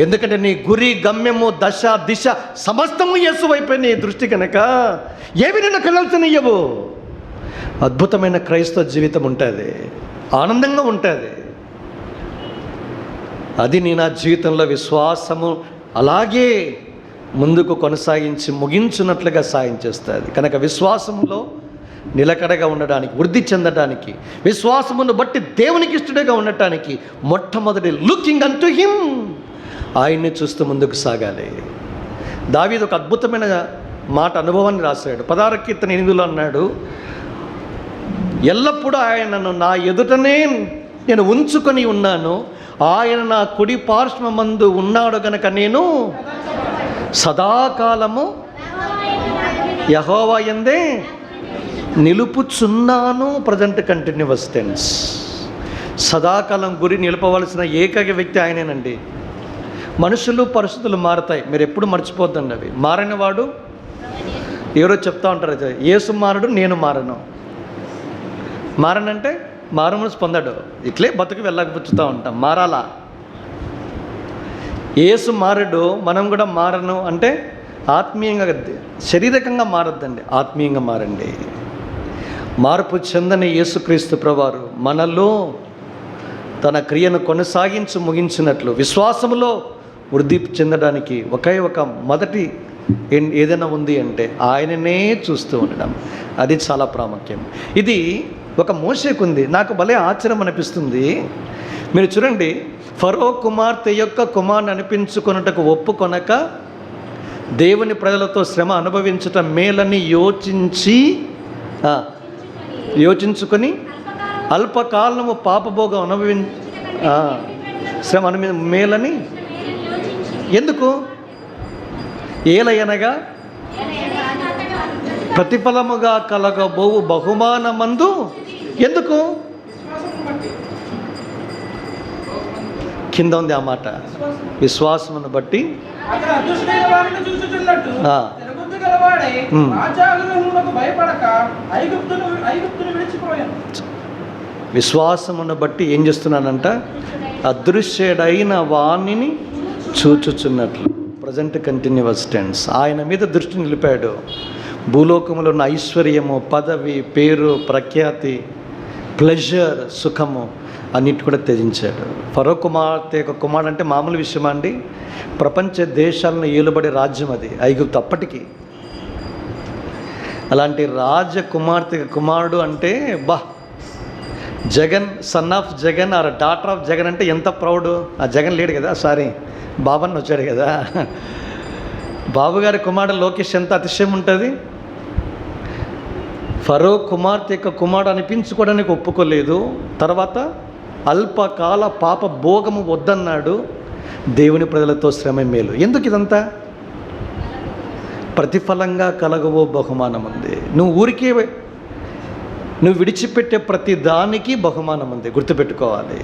ఎందుకంటే నీ గురి, గమ్యము, దశ, దిశ సమస్తము యేసు వైపే నీ దృష్టి కనుక ఏవి నిన్ను కదల్చనియ్యవు. అద్భుతమైన క్రైస్తవ జీవితం ఉంటుంది, ఆనందంగా ఉంటుంది. అది నీ నా జీవితంలో విశ్వాసము అలాగే ముందుకు కొనసాగించి ముగించున్నట్లుగా సాయం చేస్తుంది. కనుక విశ్వాసంలో నిలకడగా ఉండడానికి, వృద్ధి చెందడానికి, విశ్వాసమును బట్టి దేవునికి ఇష్టడుగా ఉండటానికి మొట్టమొదటి లుకింగ్ అంటు హిమ్, ఆయన్ని చూస్తూ ముందుకు సాగాలి. దావీదు ఒక అద్భుతమైన మాట, అనుభవాన్ని రాశాడు. 16 కీర్తన 8లో అన్నాడు, ఎల్లప్పుడూ ఆయనను నా ఎదుటనే నేను ఉంచుకొని ఉన్నాను, ఆయన నా కుడి పార్శ్వమందు ఉన్నాడు గనక నేను సదాకాలము యెహోవా యందే నిలుపుచున్నాను. Present continuous tense. సదాకాలం గురి నిలపవలసిన ఏకైక వ్యక్తి ఆయనేనండి. మనుషులు పరిస్థితులు మారుతాయి, మీరు ఎప్పుడు మర్చిపోద్దండి. అవి మారినవాడు ఎవరో చెప్తా ఉంటారు, యేసు మారడు నేను మారను. మారనంటే మారుమనసు పొందాడు, ఇట్లే బతుకు వెళ్ళకపోతూ ఉంటాం. మారాలా? యేసు మారడు, మనం కూడా మారను అంటే ఆత్మీయంగా, శారీరకంగా మారద్దండి, ఆత్మీయంగా మారండి. మార్పు చెందని యేసుక్రీస్తు ప్రభువారు మనలో తన క్రియను కొనసాగించి ముగించినట్లు విశ్వాసములో వృద్ధి చెందడానికి ఒకే ఒక మొదటి ఏదైనా ఉంది అంటే ఆయననే చూస్తూ ఉండడం. అది చాలా ప్రాముఖ్యం. ఇది ఒక మోషేకు ఉంది. నాకు భలే ఆశ్చర్యం అనిపిస్తుంది. మీరు చూడండి, ఫరో కుమార్తె యొక్క కుమారుని అనిపించుకొనుటకు ఒప్పుకొనక దేవుని ప్రజలతో శ్రమ అనుభవించటం మేలని యోచించుకొని అల్పకాలము పాపభోగం శ్రమ మేలని ఎందుకు? ఏలయనగా ప్రతిఫలముగా కలగబోవు బహుమానమందు ఎందుకు? కింద ఉంది ఆ మాట, విశ్వాసమును బట్టి. విశ్వాసమును బట్టి ఏం చేస్తున్నానంట? అదృశ్యుడైన వాణిని చూచుచున్నట్లు. Present continuous tense. ఆయన మీద దృష్టి నిలిపాడు. భూలోకంలో ఉన్న ఐశ్వర్యము, పదవి, పేరు, ప్రఖ్యాతి, ప్లెజర్, సుఖము అన్నిటి కూడా త్యజించాడు. ఫరో కుమార్తె యొక్క కుమారుడు అంటే మామూలు విషయమా అండి? ప్రపంచ దేశాలను ఏలుబడే రాజ్యం అది ఐగుప్తు అప్పటికి. అలాంటి రాజకుమార్తె కుమారుడు అంటే Jagan, son of Jagan or daughter of Jagan అంటే ఎంత ప్రౌడ్. ఆ జగన్ లేడు కదా, సారీ బాబన్ వచ్చాడు కదా. బాబుగారి కుమారుడు లోకేష్ ఎంత అతిశయం ఉంటుంది. ఫరో కుమార్తె యొక్క కుమారుడు అనిపించుకోవడానికి ఒప్పుకోలేదు. తర్వాత అల్పకాల పాప భోగము వద్దన్నాడు. దేవుని ప్రజలతో శ్రమ మేలు. ఎందుకు ఇదంతా? ప్రతిఫలంగా కలగవో బహుమానం ఉంది. నువ్వు విడిచిపెట్టే ప్రతి దానికి బహుమానం ఉంది, గుర్తుపెట్టుకోవాలి.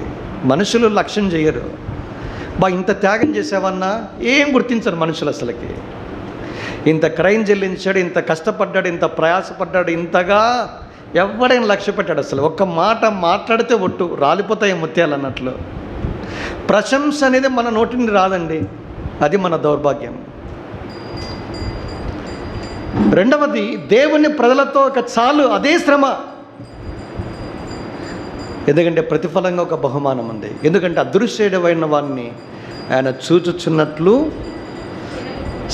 మనుషులు లక్ష్యం చేయరు. ఇంత త్యాగం చేసావన్నా ఏం గుర్తించరు మనుషులు అసలుకి. ఇంత క్రైమ్ చెల్లించాడు, ఇంత కష్టపడ్డాడు, ఇంత ప్రయాసపడ్డాడు, ఇంతగా ఎవడైనా లక్ష్య పెట్టాడు. అసలు ఒక్క మాట మాట్లాడితే ఒట్టు రాలిపోతాయి ముత్యాలు అన్నట్లు. ప్రశంస అనేది మన నోటిని రాదండి, అది మన దౌర్భాగ్యం. రెండవది, దేవుని ప్రజలతో ఒక చాలు, అదే శ్రమ. ఎందుకంటే ప్రతిఫలంగా ఒక బహుమానం ఉంది. ఎందుకంటే అదృశ్యుడైన వాడిని ఆయన చూచుచున్నట్లు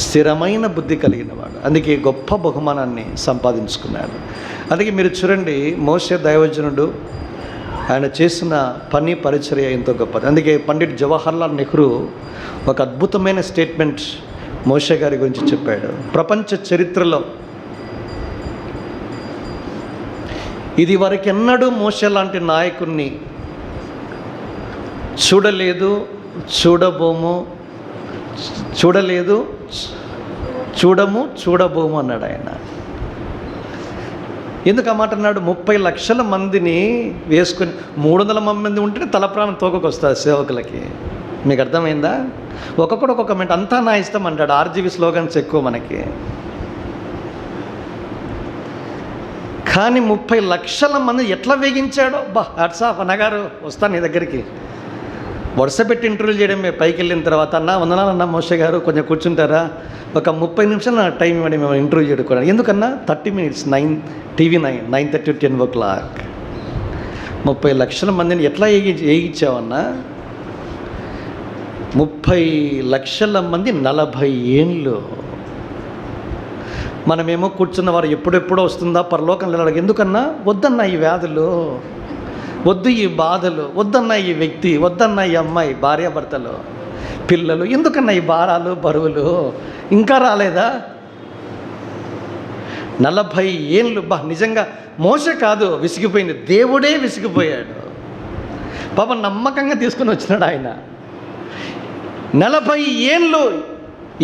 స్థిరమైన బుద్ధి కలిగిన వాడు. అందుకే గొప్ప బహుమానాన్ని సంపాదించుకున్నాడు. అందుకే మీరు చూడండి, మోషే దైవజనుడు, ఆయన చేసిన పని పరిచర్య ఎంతో గొప్పది. అందుకే పండిట్ జవహర్లాల్ నెహ్రూ ఒక అద్భుతమైన స్టేట్మెంట్ మోషే గారి గురించి చెప్పాడు. ప్రపంచ చరిత్రలో ఇది వరకెన్నడూ మోషే లాంటి నాయకుడిని చూడలేదు, చూడబోము అన్నాడు ఆయన. ఎందుకు ఆ మాట అన్నాడు? 30 లక్షల మందిని వేసుకొని 300 మంది ఉంటేనే తల ప్రాణం తోకకు వస్తుంది సేవకులకి. మీకు అర్థమైందా? ఒక్కొక్కడు ఒక్కొక్క మెంట్, అంతా నా ఇష్టం అంటాడు. ఆర్జీవి స్లోగన్స్ ఎక్కువ మనకి. కానీ 30 లక్షల మంది ఎట్లా వేగించాడో. హ్యాట్సాఫ్ అన్నగారు, వస్తాను నీ దగ్గరికి. వరుస పెట్టి ఇంటర్వ్యూ చేయడమే. పైకి వెళ్ళిన తర్వాత, అన్న వందనాలన్నా మోషే గారు, కొంచెం కూర్చుంటారా, ఒక 30 నిమిషాలు నా టైం ఇవ్వండి, మేము ఇంటర్వ్యూ చేయడం. ఎందుకన్నా? 30 minutes, TV9 9:30 to 10 o'clock. 30 లక్షల మందిని ఎట్లా ఏగిచ్చావన్నా? 30 లక్షల మంది 40 ఏండ్లు. మనమేమో కూర్చున్న వారు ఎప్పుడెప్పుడో వస్తుందా పరలోకం వెళ్ళడానికి. ఎందుకన్నా? వద్దన్నా ఈ వ్యాధులు, వద్దు ఈ బాధలు, వద్దన్నా ఈ వ్యక్తి, వద్దన్నా ఈ అమ్మాయి, భార్యాభర్తలు, పిల్లలు, ఎందుకన్నా ఈ భారాలు బరువులు, ఇంకా రాలేదా? 40 ఏండ్లు. నిజంగా మోసే కాదు విసిగిపోయింది, దేవుడే విసిగిపోయాడు. పాప నమ్మకంగా తీసుకుని వచ్చినాడు ఆయన. 40 ఏండ్లు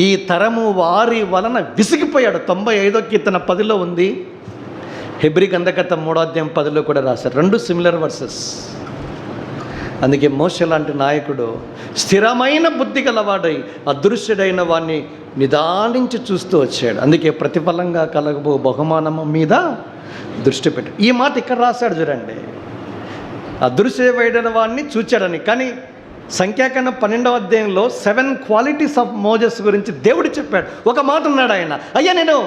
ఈ తరము వారి వలన విసిగిపోయాడు. 95వ కీర్తన 10లో ఉంది, హెబ్రీ గ్రంథకర్త 3వ అధ్యాయం 10లో కూడా రాశారు. 2 సిమిలర్ వర్సెస్. అందుకే మోషే లాంటి నాయకుడు స్థిరమైన బుద్ధి గలవాడై అదృశ్యుడైన వాడిని నిదానించి చూస్తూ వచ్చాడు. అందుకే ప్రతిఫలంగా కలగబో బహుమానము మీద దృష్టి పెట్టాడు. ఈ మాట ఇక్కడ రాశాడు చూడండి, అదృశ్యమైన వాడిని చూచాడని. కానీ సంఖ్యాకాండం 12వ అధ్యాయంలో 7 క్వాలిటీస్ ఆఫ్ మోజెస్ గురించి దేవుడు చెప్పాడు. ఒక మాట ఉన్నాడు ఆయన, అయ్యా నేను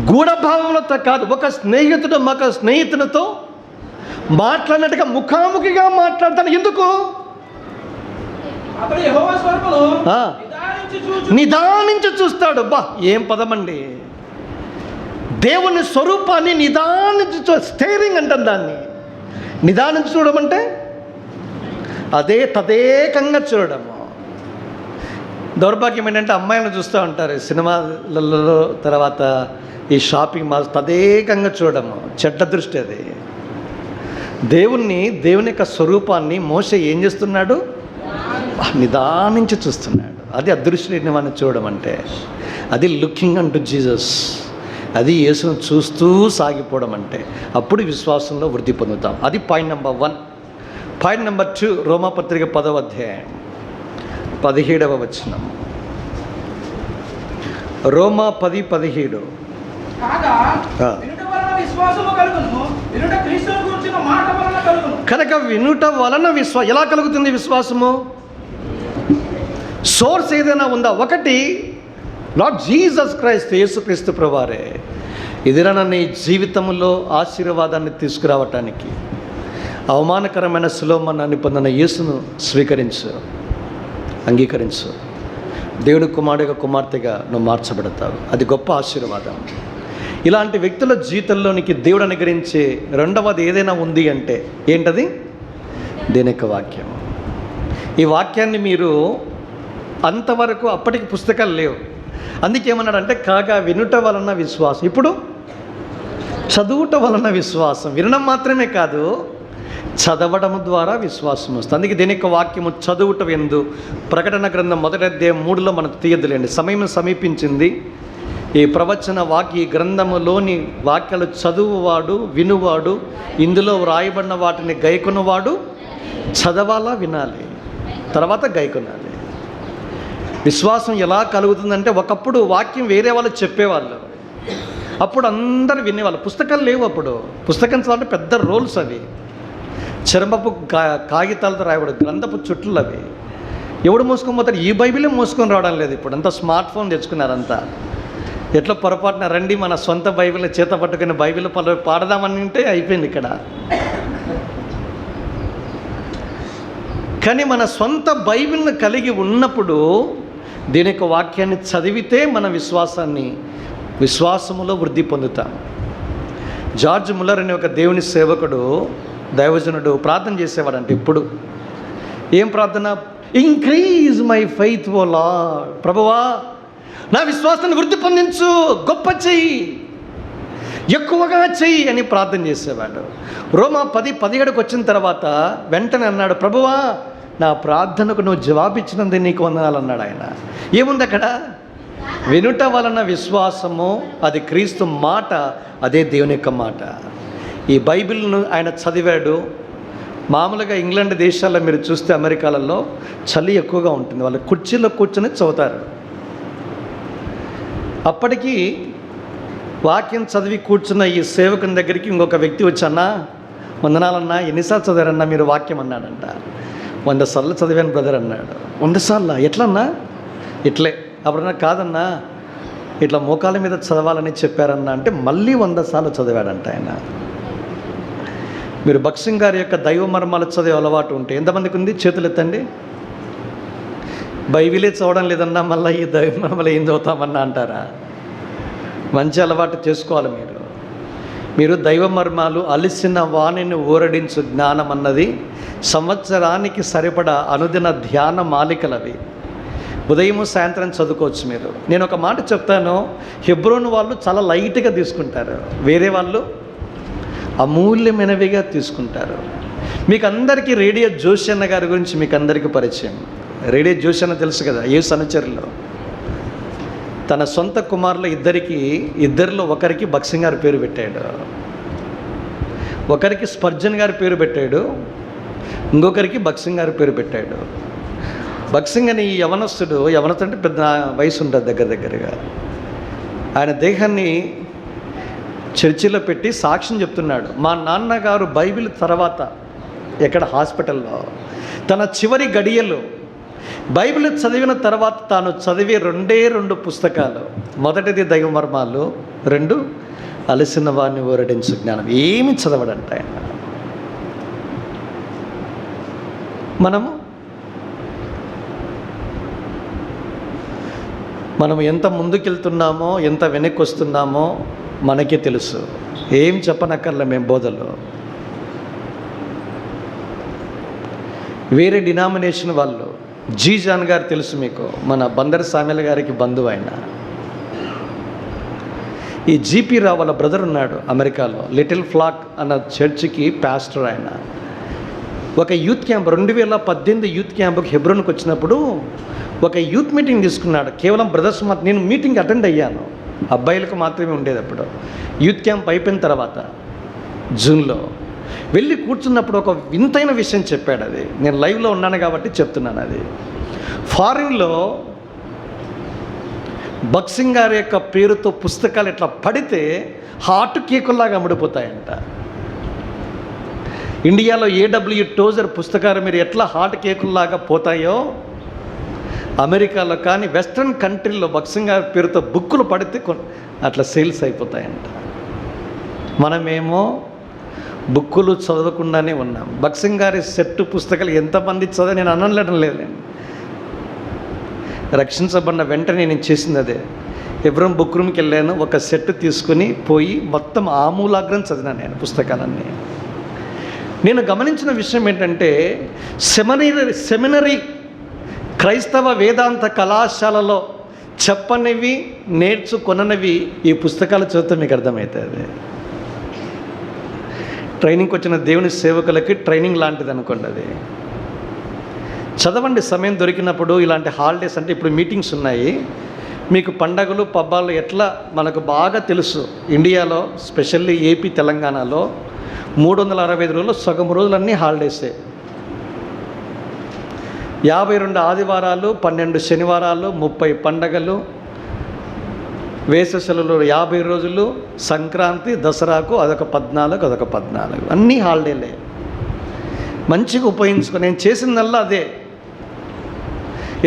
గూఢభావంతో కాదు, ఒక స్నేహితునితో మాట్లాడినట్టుగా ముఖాముఖిగా మాట్లాడతాను. ఎందుకు? నిదానించి చూస్తాడు. ఏం పదమండి! దేవుని స్వరూపాన్ని నిదానించి స్టేరింగ్ అంటాం దాన్ని. నిదానించి చూడమంటే అదే తదేకంగా చూడడము. దౌర్భాగ్యం ఏంటంటే అమ్మాయిలను చూస్తూ ఉంటారు సినిమాలలో, తర్వాత ఈ షాపింగ్ మాల్స్, తదేకంగా చూడడము చెడ్డ దృష్టి అది. దేవుని యొక్క స్వరూపాన్ని మోషే ఏం చేస్తున్నాడు? నిదానించి చూస్తున్నాడు. అది అదృశ్యుని వాడిని చూడడం అంటే, అది లుకింగ్ అంటూ జీసస్, అది యేసును చూస్తూ సాగిపోవడం అంటే. అప్పుడు విశ్వాసంలో వృద్ధి పొందుతాం. అది పాయింట్ నెంబర్ 1. పాయింట్ నెంబర్ 2, రోమాపత్రిక 10వ అధ్యాయం 17వ వచనం. రోమా 10:17. కనుక వినుట వలన విశ్వాసం. ఎలా కలుగుతుంది విశ్వాసము? సోర్స్ ఏదైనా ఉందా? ఒకటి లార్డ్ జీసస్ క్రైస్ట్, యేసుక్రీస్తు ప్రభువారే. ఇదిరా నీ జీవితంలో ఆశీర్వాదాన్ని తీసుకురావటానికి అవమానకరమైన సులోమనాన్ని పొందిన యేసును స్వీకరించు, అంగీకరించు. దేవుని కుమారుడిగా, కుమార్తెగా నువ్వు మార్చబడతావు. అది గొప్ప ఆశీర్వాదం. ఇలాంటి వ్యక్తుల జీవితంలోనికి దేవుడు అనుగ్రహించే రెండవది ఏదైనా ఉంది అంటే ఏంటది? దేవుని యొక్క వాక్యం. ఈ వాక్యాన్ని మీరు అంతవరకు అప్పటికి పుస్తకాలు లేవు. అందుకేమన్నాడంటే కాగా వినుట వలన విశ్వాసం. ఇప్పుడు చదువుట వలన విశ్వాసం. వినడం మాత్రమే కాదు, చదవడం ద్వారా విశ్వాసం వస్తుంది. అందుకే దీని యొక్క వాక్యము చదువుట ఎందు. ప్రకటన గ్రంథం 1వ అధ్యాయం 3లో మనకు తీయదులేండి. సమయం సమీపించింది. ఈ ప్రవచన ఈ గ్రంథములోని వాక్యాలు చదువువాడు, వినువాడు, ఇందులో వ్రాయబడిన వాటిని గైకొనవాడు చదవాలా, వినాలి, తర్వాత గైకొనాలి. విశ్వాసం ఎలా కలుగుతుందంటే, ఒకప్పుడు వాక్యం వేరే వాళ్ళు చెప్పేవాళ్ళు, అప్పుడు అందరు వినేవాళ్ళు. పుస్తకాలు లేవు అప్పుడు. పుస్తకం చదవాలంటే పెద్ద రోల్స్ అవి, చర్మపు కాగితాలతో రాయబడు గ్రంథపు చుట్లు అవి. ఎవడు మోసుకొని పోతాడు? ఈ బైబిలే మోసుకొని రావడం లేదు. ఇప్పుడు అంతా స్మార్ట్ ఫోన్ తెచ్చుకున్నారంతా. ఎట్లా పొరపాటున రండి మన సొంత బైబిల్ చేత పట్టుకుని బైబిల్ పాడదామని ఉంటే అయిపోయింది ఇక్కడ. కానీ మన సొంత బైబిల్ని కలిగి ఉన్నప్పుడు దీని యొక్క వాక్యాన్ని చదివితే మన విశ్వాసములో వృద్ధి పొందుతాం. జార్జ్ ముల్లర్ అనే ఒక దేవుని సేవకుడు, దైవజనుడు ప్రార్థన చేసేవాడంటే ఇప్పుడు. ఏం ప్రార్థన? Increase my faith O Lord. ప్రభువా నా విశ్వాసాన్ని వృద్ధి పొందించు, గొప్ప చెయ్యి, ఎక్కువగా చెయ్యి అని ప్రార్థన చేసేవాడు. రోమా 10:17 వచ్చిన తర్వాత వెంటనే అన్నాడు, ప్రభువా నా ప్రార్థనకు నువ్వు జవాబిచ్చినందుకు నీకు వందనాలు అన్నాడు ఆయన. ఏముంది అక్కడ? వినుట వలన విశ్వాసము, అది క్రీస్తు మాట, అదే దేవుని యొక్క మాట. ఈ బైబిల్ను ఆయన చదివాడు. మామూలుగా ఇంగ్లాండ్ దేశాల్లో మీరు చూస్తే, అమెరికాలలో చలి ఎక్కువగా ఉంటుంది, వాళ్ళు కుర్చీలో కూర్చొని చదువుతారు. అప్పటికి వాక్యం చదివి కూర్చున్న ఈ సేవకుని దగ్గరికి ఇంకొక వ్యక్తి వచ్చి, అన్నా వందనాలన్నా, ఎన్నిసార్లు చదివారన్నా మీరు వాక్యం అన్నాడంట. 100 సార్లు చదివాను బ్రదర్ అన్నాడు. 100 సార్లు? ఎట్లన్నా? ఇట్లే. అప్పుడన్నా కాదన్నా ఇట్లా మోకాల మీద చదవాలని చెప్పారన్నా అంటే మళ్ళీ 100 సార్లు చదివాడంట ఆయన. మీరు భక్సింగ్ గారి యొక్క దైవ మర్మాలు చదివే అలవాటు ఉంటే ఎంతమందికి ఉంది? చేతులు ఎత్తండి. బైబిలే చదవడం లేదన్నా మళ్ళీ ఈ మళ్ళీ ఏం చదువుతామన్నా అంటారా? మంచి అలవాటు చేసుకోవాలి మీరు దైవ మర్మాలు, అలిసిన వాణిని ఊరడించు జ్ఞానం అన్నది సంవత్సరానికి సరిపడా అనుదిన ధ్యాన మాలికలవి. ఉదయము సాయంత్రం చదువుకోవచ్చు మీరు. నేను ఒక మాట చెప్తాను, హెబ్రోను వాళ్ళు చాలా లైట్గా తీసుకుంటారు, వేరే వాళ్ళు అమూల్యమైనవిగా తీసుకుంటారు. మీకు అందరికీ రేడియో జోషి అన్న గారి గురించి మీకు అందరికీ పరిచయం. రేడియో జోషి అన్న తెలుసు కదా, యేసు అనుచరులు. తన సొంత కుమారుల ఇద్దరిలో ఒకరికి బక్సింగ్ గారి పేరు పెట్టాడు, ఒకరికి స్పర్జన్ గారి పేరు పెట్టాడు, ఇంకొకరికి బక్సింగ్ గారి పేరు పెట్టాడు. బక్సింగ్ అని ఈ యవనస్తుడు అంటే పెద్ద వయసు ఉంటుంది దగ్గరగా. ఆయన దేహాన్ని చర్చిలో పెట్టి సాక్ష్యం చెప్తున్నాడు. మా నాన్నగారు బైబిల్ తర్వాత ఎక్కడ హాస్పిటల్లో తన చివరి గడియలు బైబిల్ చదివిన తర్వాత తాను చదివే రెండు పుస్తకాలు, మొదటిది దైవ మర్మాలు, 2 అలసిన వారిని ఊరడించు జ్ఞానం. ఏమి చదవడంట ఆయన. మనం ఎంత ముందుకెళ్తున్నామో ఎంత వెనక్కి వస్తున్నామో మనకే తెలుసు. ఏం చెప్పనక్కర్లే మేము బోధలో. వేరే డినామినేషన్ వాళ్ళు, జీ జాన్ గారు తెలుసు మీకు, మన బందర్ సామెల గారికి బంధువు ఆయన. ఈ జీపీ రావు వాళ్ళ బ్రదర్ ఉన్నాడు అమెరికాలో, లిటిల్ ఫ్లాక్ అన్న చర్చికి పాస్టర్ ఆయన. ఒక యూత్ క్యాంప్ 2018 యూత్ క్యాంప్కి హెబ్రోన్కి వచ్చినప్పుడు ఒక యూత్ మీటింగ్ తీసుకున్నాడు. కేవలం బ్రదర్స్ మాత్రం. నేను మీటింగ్ అటెండ్ అయ్యాను, అబ్బాయిలకు మాత్రమే ఉండేది అప్పుడు. యూత్ క్యాంప్ అయిపోయిన తర్వాత జూన్లో వెళ్ళి కూర్చున్నప్పుడు ఒక వింతైన విషయం చెప్పాడు. అది నేను లైవ్లో ఉన్నాను కాబట్టి చెప్తున్నాను. అది ఫారిన్లో బక్సింగ్ గారి యొక్క పేరుతో పుస్తకాలు ఇట్లా పడితే హాట్ కేకుల్లాగా అమ్ముడిపోతాయంట. ఇండియాలో ఏడబ్ల్యూ టోజర్ పుస్తకాలు మీరు ఎట్లా హాట్ కేకుల్లాగా పోతాయో, అమెరికాలో కానీ వెస్ట్రన్ కంట్రీల్లో బక్సింగ్ గారి పేరుతో బుక్కులు పడితే అట్లా సేల్స్ అయిపోతాయంట. మనమేమో బుక్కులు చదవకుండానే ఉన్నాం. బక్సింగ్ గారి సెట్టు పుస్తకాలు ఎంతమంది చదివి నేను అనలేడం లేదు. రక్షించబడిన వెంటనే నేను చేసింది అదే. హెబ్రోన్ బుక్ రూమ్కి వెళ్ళాను, ఒక సెట్ తీసుకుని పోయి మొత్తం ఆమూలాగ్రం చదివాను నేను పుస్తకాలన్నీ. నేను గమనించిన విషయం ఏంటంటే, సెమినరీ క్రైస్తవ వేదాంత కళాశాలలో చెప్పనివి నేర్చుకొననివి ఈ పుస్తకాలు చదివితే మీకు అర్థమవుతుంది. ట్రైనింగ్కి వచ్చిన దేవుని సేవకులకి ట్రైనింగ్ లాంటిది అనుకోండి. అది చదవండి సమయం దొరికినప్పుడు. ఇలాంటి హాలిడేస్ అంటే ఇప్పుడు మీటింగ్స్ ఉన్నాయి మీకు, పండగలు పబ్బాలు ఎట్లా మనకు బాగా తెలుసు. ఇండియాలో స్పెషల్లీ ఏపీ తెలంగాణలో 365 రోజులు సగం రోజులన్నీ హాలిడేసే. 52 ఆదివారాలు, 12 శనివారాలు, 30 పండగలు, వేసవి సెలవులు 50 రోజులు, సంక్రాంతి, దసరాకు అదొక 14 అన్నీ హాలిడేలే. మంచిగా ఉపయోగించుకో. నేను చేసిందల్లా అదే.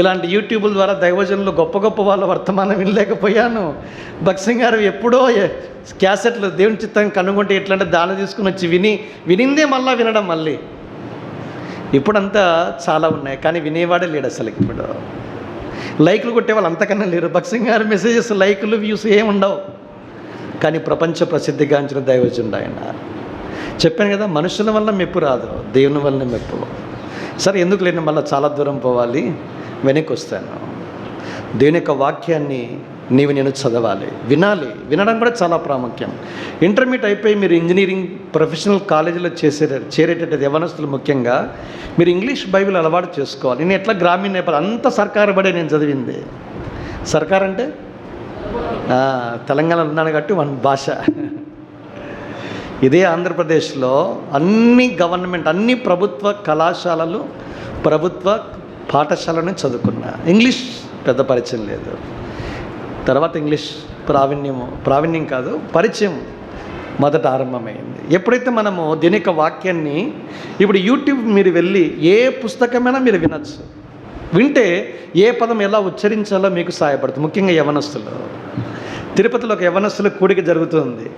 ఇలాంటి యూట్యూబ్ల ద్వారా దైవజనులు గొప్ప వాళ్ళ వర్తమానం వినలేకపోయాను. బక్సింగ్ గారు ఎప్పుడో క్యాసెట్లు దేవుని చిత్తాన్ని కనుగొంటే ఎట్లంటే దాన్ని తీసుకుని వచ్చి వినిందే మళ్ళీ వినడం. మళ్ళీ ఇప్పుడంతా చాలా ఉన్నాయి కానీ వినేవాడే లేడు అసలు. ఇప్పుడు లైక్లు కొట్టే వాళ్ళు అంతకన్నా లేరు. బక్సింగ్ గారి మెసేజెస్ లైకులు వ్యూస్ ఏముండవు. కానీ ప్రపంచ ప్రసిద్ధిగాంచిన దైవజనుడు ఆయన. చెప్పాను కదా, మనుషుల వల్ల మెప్పు రాదు, దేవుని వల్ల మెప్పు. సరే, ఎందుకు లేని మళ్ళీ చాలా దూరం పోవాలి, వెనక్కి వస్తాను. దేవుని యొక్క వాక్యాన్ని నేను చదవాలి, వినడం కూడా చాలా ప్రాముఖ్యం. ఇంటర్మీడియట్ అయిపోయి మీరు ఇంజనీరింగ్ ప్రొఫెషనల్ కాలేజీలో చేరేటట్టు యవనస్తులు ముఖ్యంగా మీరు ఇంగ్లీష్ బైబిల్ అలవాటు చేసుకోవాలి. నేను ఎట్లా గ్రామీణ నేపథ్యం అంతా సర్కారు బడే నేను చదివింది. సర్కార్ అంటే తెలంగాణలో ఉన్నాను కాబట్టి మన భాష. ఇదే ఆంధ్రప్రదేశ్లో అన్ని గవర్నమెంట్, అన్ని ప్రభుత్వ కళాశాలలు, ప్రభుత్వ పాఠశాలను చదువుకున్నా. ఇంగ్లీష్ పెద్ద పరిచయం లేదు. తర్వాత ఇంగ్లీష్ ప్రావీణ్యం కాదు, పరిచయం మొదట ఆరంభమైంది. ఎప్పుడైతే మనము దీని యొక్క వాక్యాన్ని ఇప్పుడు యూట్యూబ్ మీరు వెళ్ళి ఏ పుస్తకమైనా మీరు వినొచ్చు. వింటే ఏ పదం ఎలా ఉచ్చరించాలో మీకు సహాయపడుతుంది. ముఖ్యంగా యవనస్తులు. తిరుపతిలో ఒక యవనస్తుల కూడిక జరుగుతుంది.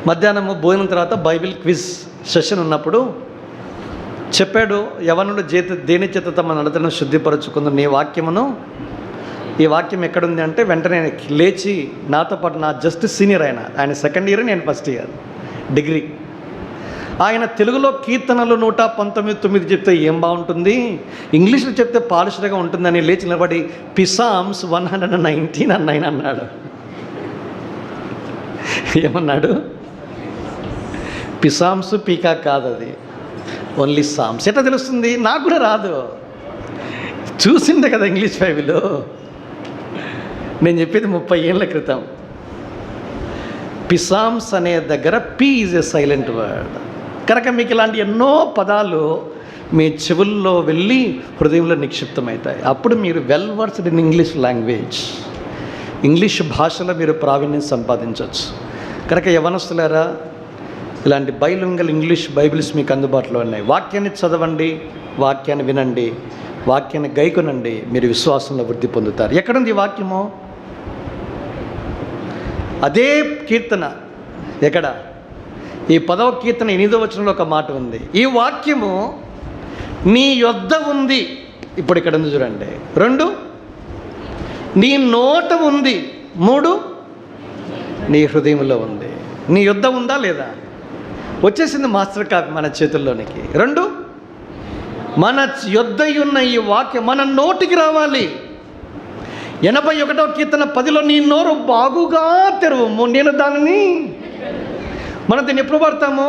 మధ్యాహ్నము భోజనం తర్వాత బైబిల్ క్విజ్ సెషన్ ఉన్నప్పుడు చెప్పాడు, యవనుడు దేని చేత తమ నడతను శుద్ధిపరచుకుంది నీ వాక్యమును. ఈ వాక్యం ఎక్కడుంది అంటే వెంటనే లేచి నాతో పాటు నా జస్ట్ సీనియర్ ఆయన సెకండ్ ఇయర్, నేను ఫస్ట్ ఇయర్ డిగ్రీ. ఆయన తెలుగులో కీర్తనలు 119 చెప్తే ఏం బాగుంటుంది, ఇంగ్లీష్లో చెప్తే పాలిష్గా ఉంటుందని లేచి నిలబడి పిసామ్స్ 119 అన్నాడు. ఏమన్నాడు? పిసామ్స్ పీకా కాదు, అది ఓన్లీ సామ్స్. ఎట్లా తెలుస్తుంది? నాకు కూడా రాదు, చూసిందే కదా ఇంగ్లీష్ బైబిల్లో. నేను చెప్పేది 30 ఏళ్ళ క్రితం. పిసామ్స్ అనే దగ్గర P is a silent word. కనుక మీకు ఇలాంటి ఎన్నో పదాలు మీ చెవుల్లో వెళ్ళి హృదయంలో నిక్షిప్తమవుతాయి. అప్పుడు మీరు well versed in English language, English భాషలో మీరు ప్రావీణ్యం సంపాదించవచ్చు. కనుక యవనస్తులారా, ఇలాంటి బైలింగల్ ఇంగ్లీష్ బైబిల్స్ మీకు అందుబాటులో ఉన్నాయి. వాక్యాన్ని చదవండి, వాక్యాన్ని వినండి, వాక్యాన్ని గైకొనండి, మీరు విశ్వాసంలో వృద్ధి పొందుతారు. ఎక్కడుంది ఈ వాక్యము? అదే కీర్తన ఎక్కడ? ఈ 10వ కీర్తన 8వ వచనంలో ఒక మాట ఉంది, ఈ వాక్యము నీ యొద్ద ఉంది. ఇప్పుడు ఇక్కడ ఉంది చూడండి. 2 నీ నోట ఉంది. 3 నీ హృదయంలో ఉంది. నీ యొద్ద ఉందా లేదా? వచ్చేసింది మాస్టర్ కాపీ మన చేతుల్లోనికి. 2 మన యొద్ద ఉన్న ఈ వాక్యం మన నోటికి రావాలి. 81వ కీర్తన 10లో నీ నోరు బాగుగా తెరువు, నేను దానిని. మనం దీన్ని ఎప్పుడు పడతాము?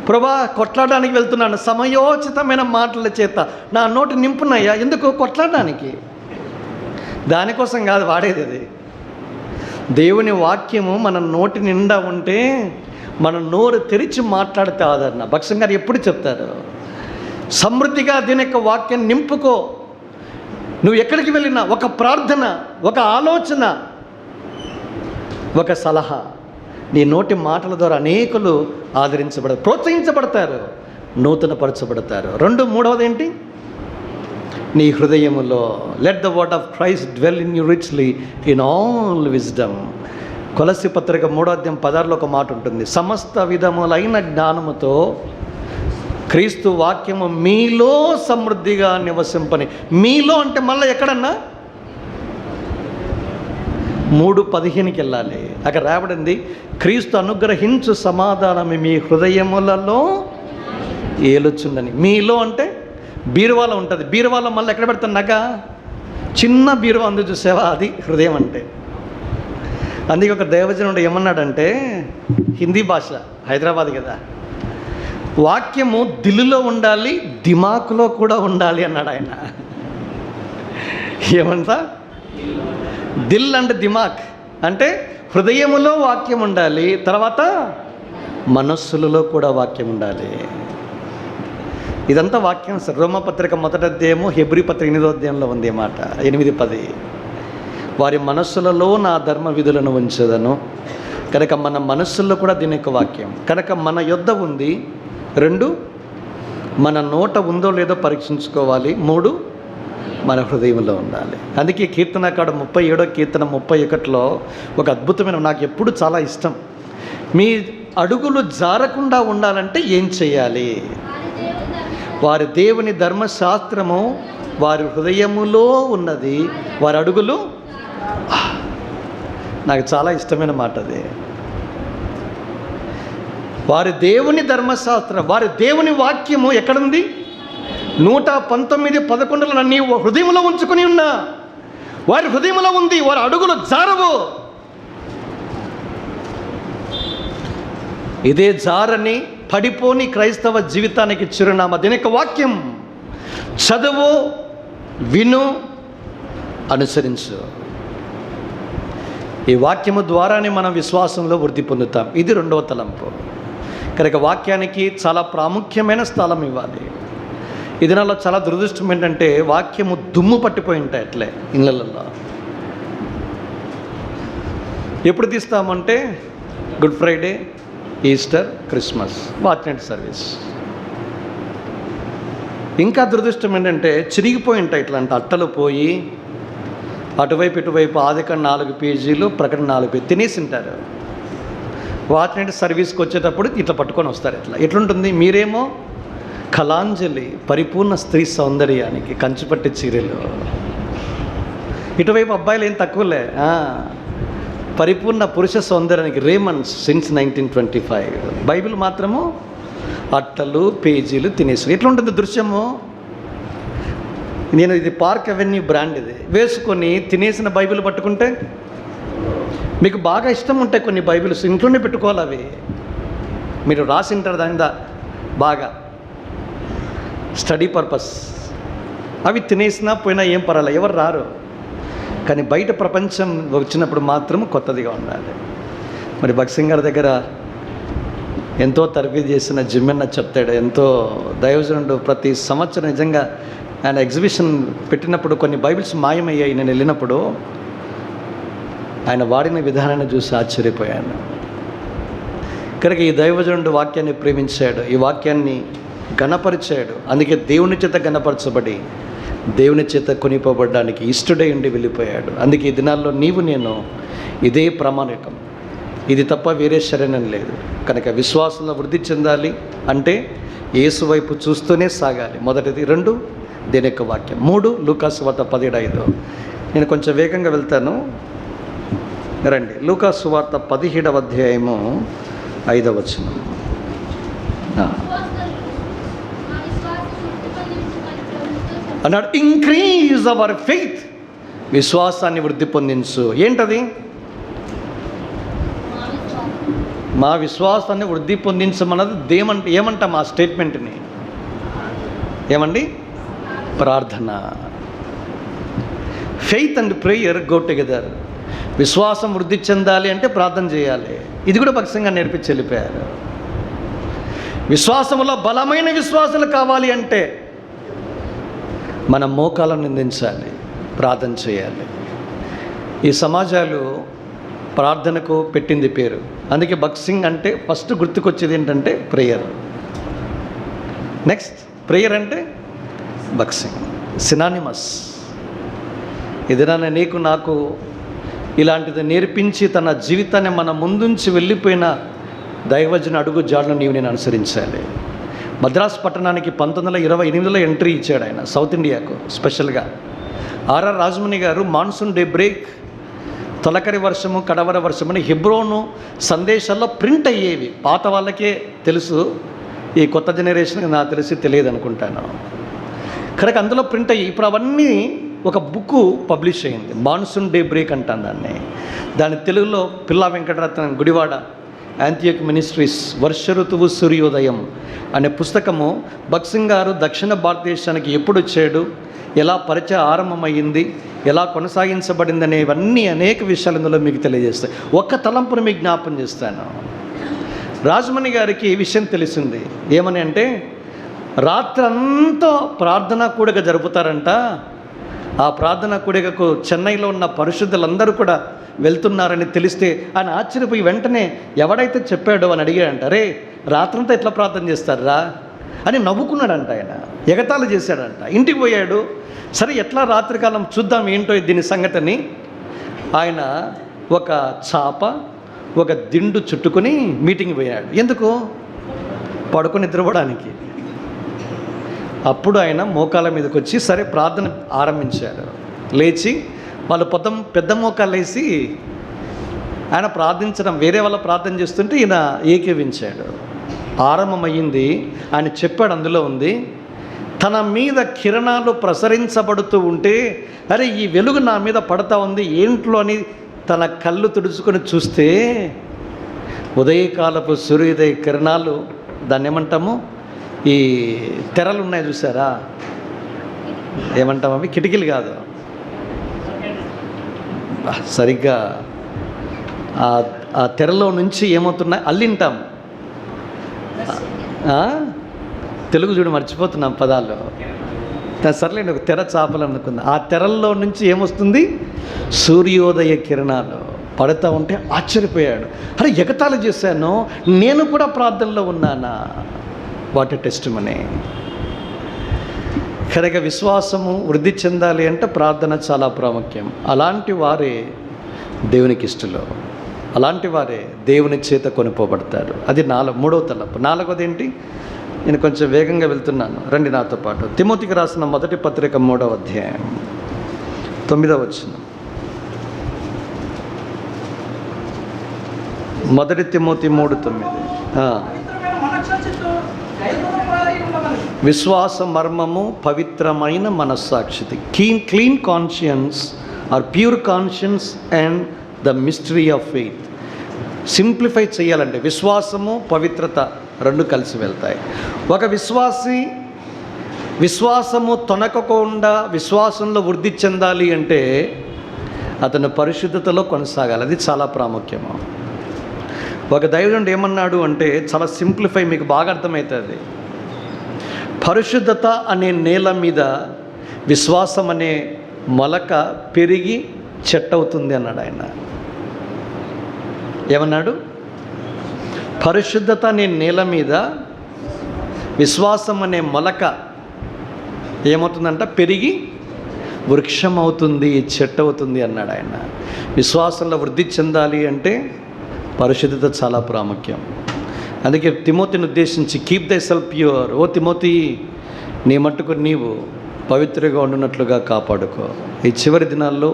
ప్రభా, కొట్లాడడానికి వెళ్తున్నాను, సమయోచితమైన మాటల చేత నా నోటి నింపున్నాయా. ఎందుకు? కొట్లాడడానికి, దానికోసం కాదు వాడేది. అది దేవుని వాక్యము మన నోటి నిండా ఉంటే మన నోరు తెరిచి మాట్లాడితే ఆదరణ. భక్సం గారు ఎప్పుడు చెప్తారు, సమృద్ధిగా దీని యొక్క వాక్యాన్ని నింపుకో. నువ్వు ఎక్కడికి వెళ్ళినా ఒక ప్రార్థన, ఒక ఆలోచన, ఒక సలహా, నీ నోటి మాటల ద్వారా అనేకులు ప్రోత్సహించబడతారు, నూతనపరచబడతారు. 2 3వది ఏంటి? నీ హృదయములో let the word of Christ dwell in you richly in all wisdom. కొలస్సీ పత్రిక 3వ అధ్యాయం 16లో ఒక మాట ఉంటుంది, సమస్త విధములైన జ్ఞానముతో క్రీస్తు వాక్యము మీలో సమృద్ధిగా నివసింపని. మీలో అంటే మళ్ళీ ఎక్కడన్నా 3:15కి వెళ్ళాలి. అక్కడ రాబడింది, క్రీస్తు అనుగ్రహించు సమాధానమే మీ హృదయములలో ఏలుచుందని. మీలో అంటే బీరువాలో ఉంటుంది. బీరువాలో మళ్ళీ ఎక్కడ పెడతాను? నగ చిన్న బీరువా అందు చూసావా, అది హృదయం అంటే. అందుకే ఒక దైవజనుడు ఏమన్నాడంటే, హిందీ భాష, హైదరాబాద్ కదా, వాక్యము దిల్లులో ఉండాలి, దిమాకులో కూడా ఉండాలి అన్నాడు ఆయన. ఏమంటా? దిల్ అంటే దిమాక్ అంటే హృదయములో వాక్యం ఉండాలి, తర్వాత మనస్సులలో కూడా వాక్యం ఉండాలి. ఇదంతా వాక్యం. రోమపత్రిక 1వ అధ్యాయము, హెబ్రీ పత్రిక 8వ అధ్యాయంలో ఉంది ఈ మాట, 8-10. వారి మనస్సులలో నా ధర్మ విధులను ఉంచదను. కనుక మన మనస్సుల్లో కూడా దీని యొక్క వాక్యం. కనుక మన యొద్ద ఉంది. 2 మన నోట ఉందో లేదో పరీక్షించుకోవాలి. 3 మన హృదయంలో ఉండాలి. అందుకే కీర్తనకాడు 37వ కీర్తన 31లో ఒక అద్భుతమైన, నాకు ఎప్పుడు చాలా ఇష్టం, మీ అడుగులు జారకుండా ఉండాలంటే ఏం చేయాలి? వారి దేవుని ధర్మశాస్త్రము వారి హృదయములో ఉన్నది, వారి అడుగులు. నాకు చాలా ఇష్టమైన మాట అది. వారి దేవుని ధర్మశాస్త్రం, వారి దేవుని వాక్యము ఎక్కడుంది? 119:11 నీ హృదయంలో ఉంచుకొని ఉన్నా, వారి హృదయంలో ఉంది, వారి అడుగులు జారవు. ఇదే జారని పడిపోని క్రైస్తవ జీవితానికి చిరునామా దీని యొక్క వాక్యం. చదువు, విను, అనుసరించు. ఈ వాక్యము ద్వారానే మనం విశ్వాసంలో వృద్ధి పొందుతాం. ఇది 2వ తలంపు. కనుక వాక్యానికి చాలా ప్రాముఖ్యమైన స్థలం ఇవ్వాలి. ఈ దినాల్లో చాలా దురదృష్టం ఏంటంటే వాక్యము దుమ్ము పట్టిపోయి ఉంటాయి అట్లే ఇళ్ళల్లో. ఎప్పుడు తీస్తామంటే Good Friday, Easter, Christmas, watchnight service. ఇంకా దురదృష్టం ఏంటంటే చిరిగిపోయి ఉంటాయి ఇట్లాంటి అట్టలు పోయి, అటువైపు ఇటువైపు ఆదికాండం 4 పేజీలు, ప్రకటన 4 పేజీలు తినేసి ఉంటారు. వాచ్నైట్ సర్వీస్కి వచ్చేటప్పుడు ఇట్లా పట్టుకొని వస్తారు. ఎట్లుంటుంది? మీరేమో కళాంజలి పరిపూర్ణ స్త్రీ సౌందర్యానికి కంచుపట్టి చీరలు. ఇటువైపు అబ్బాయిలు ఏం తక్కువలే, పరిపూర్ణ పురుష సౌందర్యానికి రేమండ్స్ సిన్స్ 1925. బైబిల్ మాత్రము అట్టలు పేజీలు తినేసి. ఎట్లుంటుంది దృశ్యము? నేను ఇది పార్క్ అవెన్యూ బ్రాండ్ ఇది వేసుకొని తినేసిన బైబిల్ పట్టుకుంటే, మీకు బాగా ఇష్టం ఉంటాయి కొన్ని బైబిల్స్, ఇంట్లోనే పెట్టుకోవాలి. అవి మీరు రాసింటారు దాని బాగా స్టడీ పర్పస్. అవి తినేసినా పోయినా ఏం పర్వాలేదు, ఎవరు రారు. కానీ బయట ప్రపంచం వచ్చినప్పుడు మాత్రం కొత్తదిగా ఉండాలి. మరి భగత్ సింగ్ గారి దగ్గర ఎంతో తరబేతి చేసిన జిమ్మెన్న చెప్తాడు, ఎంతో దైవజనుడు ప్రతి సంవత్సరం నిజంగా ఆయన ఎగ్జిబిషన్ పెట్టినప్పుడు కొన్ని బైబిల్స్ మాయమయ్యాయి. నేను వెళ్ళినప్పుడు ఆయన వాడిన విధానాన్ని చూసి ఆశ్చర్యపోయాను. కనుక ఈ దైవజనుడు వాక్యాన్ని ప్రేమించాడు, ఈ వాక్యాన్ని ఘనపరిచాడు. అందుకే దేవుని చేత ఘనపరచబడి దేవుని చేత కొనిపోబడడానికి ఇష్టడై ఉండి వెళ్ళిపోయాడు. అందుకే ఈ దినాల్లో నీవు నేను ఇదే ప్రామాణికం, ఇది తప్ప వేరే శరణం లేదు. కనుక విశ్వాసంలో వృద్ధి చెందాలి అంటే యేసు వైపు చూస్తూనే సాగాలి. మొదటిది. 2 దేని యొక్క వాక్యం. 3 లూకాసు వార్త 17:5. నేను కొంచెం వేగంగా వెళ్తాను, రండి. లూకాసు వార్త 17వ అధ్యాయము 5వ వచనం. అన్నాడు, ఇంక్రీజ్ అవర్ ఫెయిత్, విశ్వాసాన్ని వృద్ధి పొందించు. ఏంటది? మా విశ్వాసాన్ని వృద్ధి పొందించమన్నది ఏమంట మా స్టేట్మెంట్ని? ఏమండి? ప్రార్థన. Faith and prayer go together. విశ్వాసం వృద్ధి చెందాలి అంటే ప్రార్థన చేయాలి. ఇది కూడా భగత్ సింగ్ గారు నేర్పించి వెళ్ళిపోయారు. విశ్వాసంలో బలమైన విశ్వాసాలు కావాలి అంటే మనం మోకాలను నిందించాలి, ప్రార్థన చేయాలి. ఈ సమాజాలు ప్రార్థనకు పెట్టింది పేరు. అందుకే భగత్ సింగ్ అంటే ఫస్ట్ గుర్తుకొచ్చేది ఏంటంటే ప్రేయర్. నెక్స్ట్ ప్రేయర్ అంటే భగత్ సింగ్, సినానిమస్. ఇదినా నీకు నాకు ఇలాంటిది నేర్పించి తన జీవితాన్ని మన ముందుంచి వెళ్ళిపోయిన దైవజన అడుగు జాడను నీవు నేను అనుసరించాలి. మద్రాసు పట్టణానికి 1928లో ఎంట్రీ ఇచ్చాడు ఆయన, సౌత్ ఇండియాకు స్పెషల్గా. ఆర్ఆర్ రాజముని గారు మాన్సూన్ డే బ్రేక్, తొలకరి వర్షము కడవర వర్షం అని హెబ్రోను సందేశాల్లో ప్రింట్ అయ్యేవి. పాత వాళ్ళకే తెలుసు, ఈ కొత్త జనరేషన్కి నాకు తెలిసి తెలియదు అనుకుంటాను. కనుక అందులో ప్రింట్ అయ్యి ఇప్పుడు అవన్నీ ఒక బుక్ పబ్లిష్ అయ్యింది, మాన్సూన్ డే బ్రేక్ అంటాను దాన్ని. దాని తెలుగులో పిల్లా వెంకటరత్నం గుడివాడ యాంతియోక్ మినిస్ట్రీస్ వర్ష ఋతువు సూర్యోదయం అనే పుస్తకము భగత్ సింగ్ గారు దక్షిణ భారతదేశానికి ఎప్పుడు వచ్చాడు, ఎలా పరిచయం ఆరంభమయ్యింది, ఎలా కొనసాగించబడింది అనేవన్నీ అనేక విషయాలు ఇందులో మీకు తెలియజేస్తాయి. ఒక్క తలంపును మీకు జ్ఞాపం చేస్తాను. రాజమణి గారికి ఈ విషయం తెలిసింది. ఏమని అంటే, రాత్రంతా ప్రార్థనా కూడిక జరుపుతారంట. ఆ ప్రార్థనా కూడికకు చెన్నైలో ఉన్న పరిశుద్ధులందరూ కూడా వెళ్తున్నారని తెలిస్తే ఆయన ఆశ్చర్యపోయి వెంటనే ఎవడైతే చెప్పాడో అని అడిగాడంట, రే రాత్రంతా ఎట్లా ప్రార్థన చేస్తారా అని నవ్వుకున్నాడంట. ఆయన ఎగతాళి చేశాడంట. ఇంటికి పోయాడు, సరే ఎట్లా రాత్రికాలం చూద్దాం ఏంటో దీని సంగతిని. ఆయన ఒక చాప ఒక దిండు చుట్టుకొని మీటింగ్ పోయాడు. ఎందుకు? పడుకొని నిద్రపోవడానికి. అప్పుడు ఆయన మోకాల మీదకి వచ్చి సరే ప్రార్థన ఆరంభించాడు. లేచి వాళ్ళు పెద్ద మోకాలు వేసి ఆయన ప్రార్థించడం, వేరే వాళ్ళ ప్రార్థన చేస్తుంటే ఈయన ఏకీవించాడు. ఆరంభమయ్యింది. ఆయన చెప్పాడు, అందులో ఉంది, తన మీద కిరణాలు ప్రసరించబడుతూ ఉంటే అరే ఈ వెలుగు నా మీద పడతా ఉంది ఏంట్లో అని తన కళ్ళు తుడుచుకొని చూస్తే ఉదయకాలపు సూర్యోదయ కిరణాలు, దాన్ని ఏమంటాము, ఈ తెరలు ఉన్నాయి చూసారా, ఏమంటాము అవి, కిటికీలు కాదు, సరిగ్గా ఆ తెరలో నుంచి ఏమవుతున్నాయి అల్లింటాం. తెలుగు చూడు మర్చిపోతున్నాం పదాలు. సర్లేండి, ఒక తెర చాపలు అనుకుందాం. ఆ తెరల్లో నుంచి ఏమొస్తుంది, సూర్యోదయ కిరణాలు పడుతూ ఉంటే ఆశ్చర్యపోయాడు. అరే ఎగతాళి చేశాను, నేను కూడా ప్రార్థనలో ఉన్నానా. What a testimony. కనుక విశ్వాసము వృద్ధి చెందాలి అంటే ప్రార్థన చాలా ప్రాముఖ్యం. అలాంటి వారే దేవునికి ఇష్టలు, అలాంటి వారే దేవుని చేత కొనుక్కోబడతారు. అది మూడవ తలంపు. 4వది ఏంటి? నేను కొంచెం వేగంగా వెళ్తున్నాను, రండి నాతో పాటు. తిమోతికి రాసిన మొదటి పత్రిక 3వ అధ్యాయం 9వ వచనం. మొదటి తిమోతి 3:9. విశ్వాస మర్మము పవిత్రమైన మనస్సాక్షితి. Clean conscience or pure conscience and the mystery of faith. Simplify చేయాలంటే విశ్వాసము పవిత్రత రెండు కలిసి వెళ్తాయి. ఒక విశ్వాసము తొనకకుండా విశ్వాసంలో వృద్ధి చెందాలి అంటే అతను పరిశుద్ధతలో కొనసాగాలి. అది చాలా ప్రాముఖ్యము. ఒక దైవజనుడు ఏమన్నాడు అంటే, చాలా సింప్లిఫై, మీకు బాగా అర్థమవుతుంది. పరిశుద్ధత అనే నేల మీద విశ్వాసం అనే మొలక పెరిగి చెట్టు అవుతుంది అన్నాడు ఆయన. ఏమన్నాడు? పరిశుద్ధత అనే నేల మీద విశ్వాసం అనే మొలక ఏమవుతుందంట? పెరిగి వృక్షం అవుతుంది, చెట్టు అవుతుంది అన్నాడు ఆయన. విశ్వాసంలో వృద్ధి చెందాలి అంటే పరిశుద్ధత చాలా ప్రాముఖ్యం. అందుకే తిమోతిని ఉద్దేశించి కీప్ దై సెల్ఫ్ ప్యూర్. ఓ తిమోతి, నీ మట్టుకు నీవు పవిత్రంగా ఉండునట్లుగా కాపాడుకో. ఈ చివరి దినాల్లో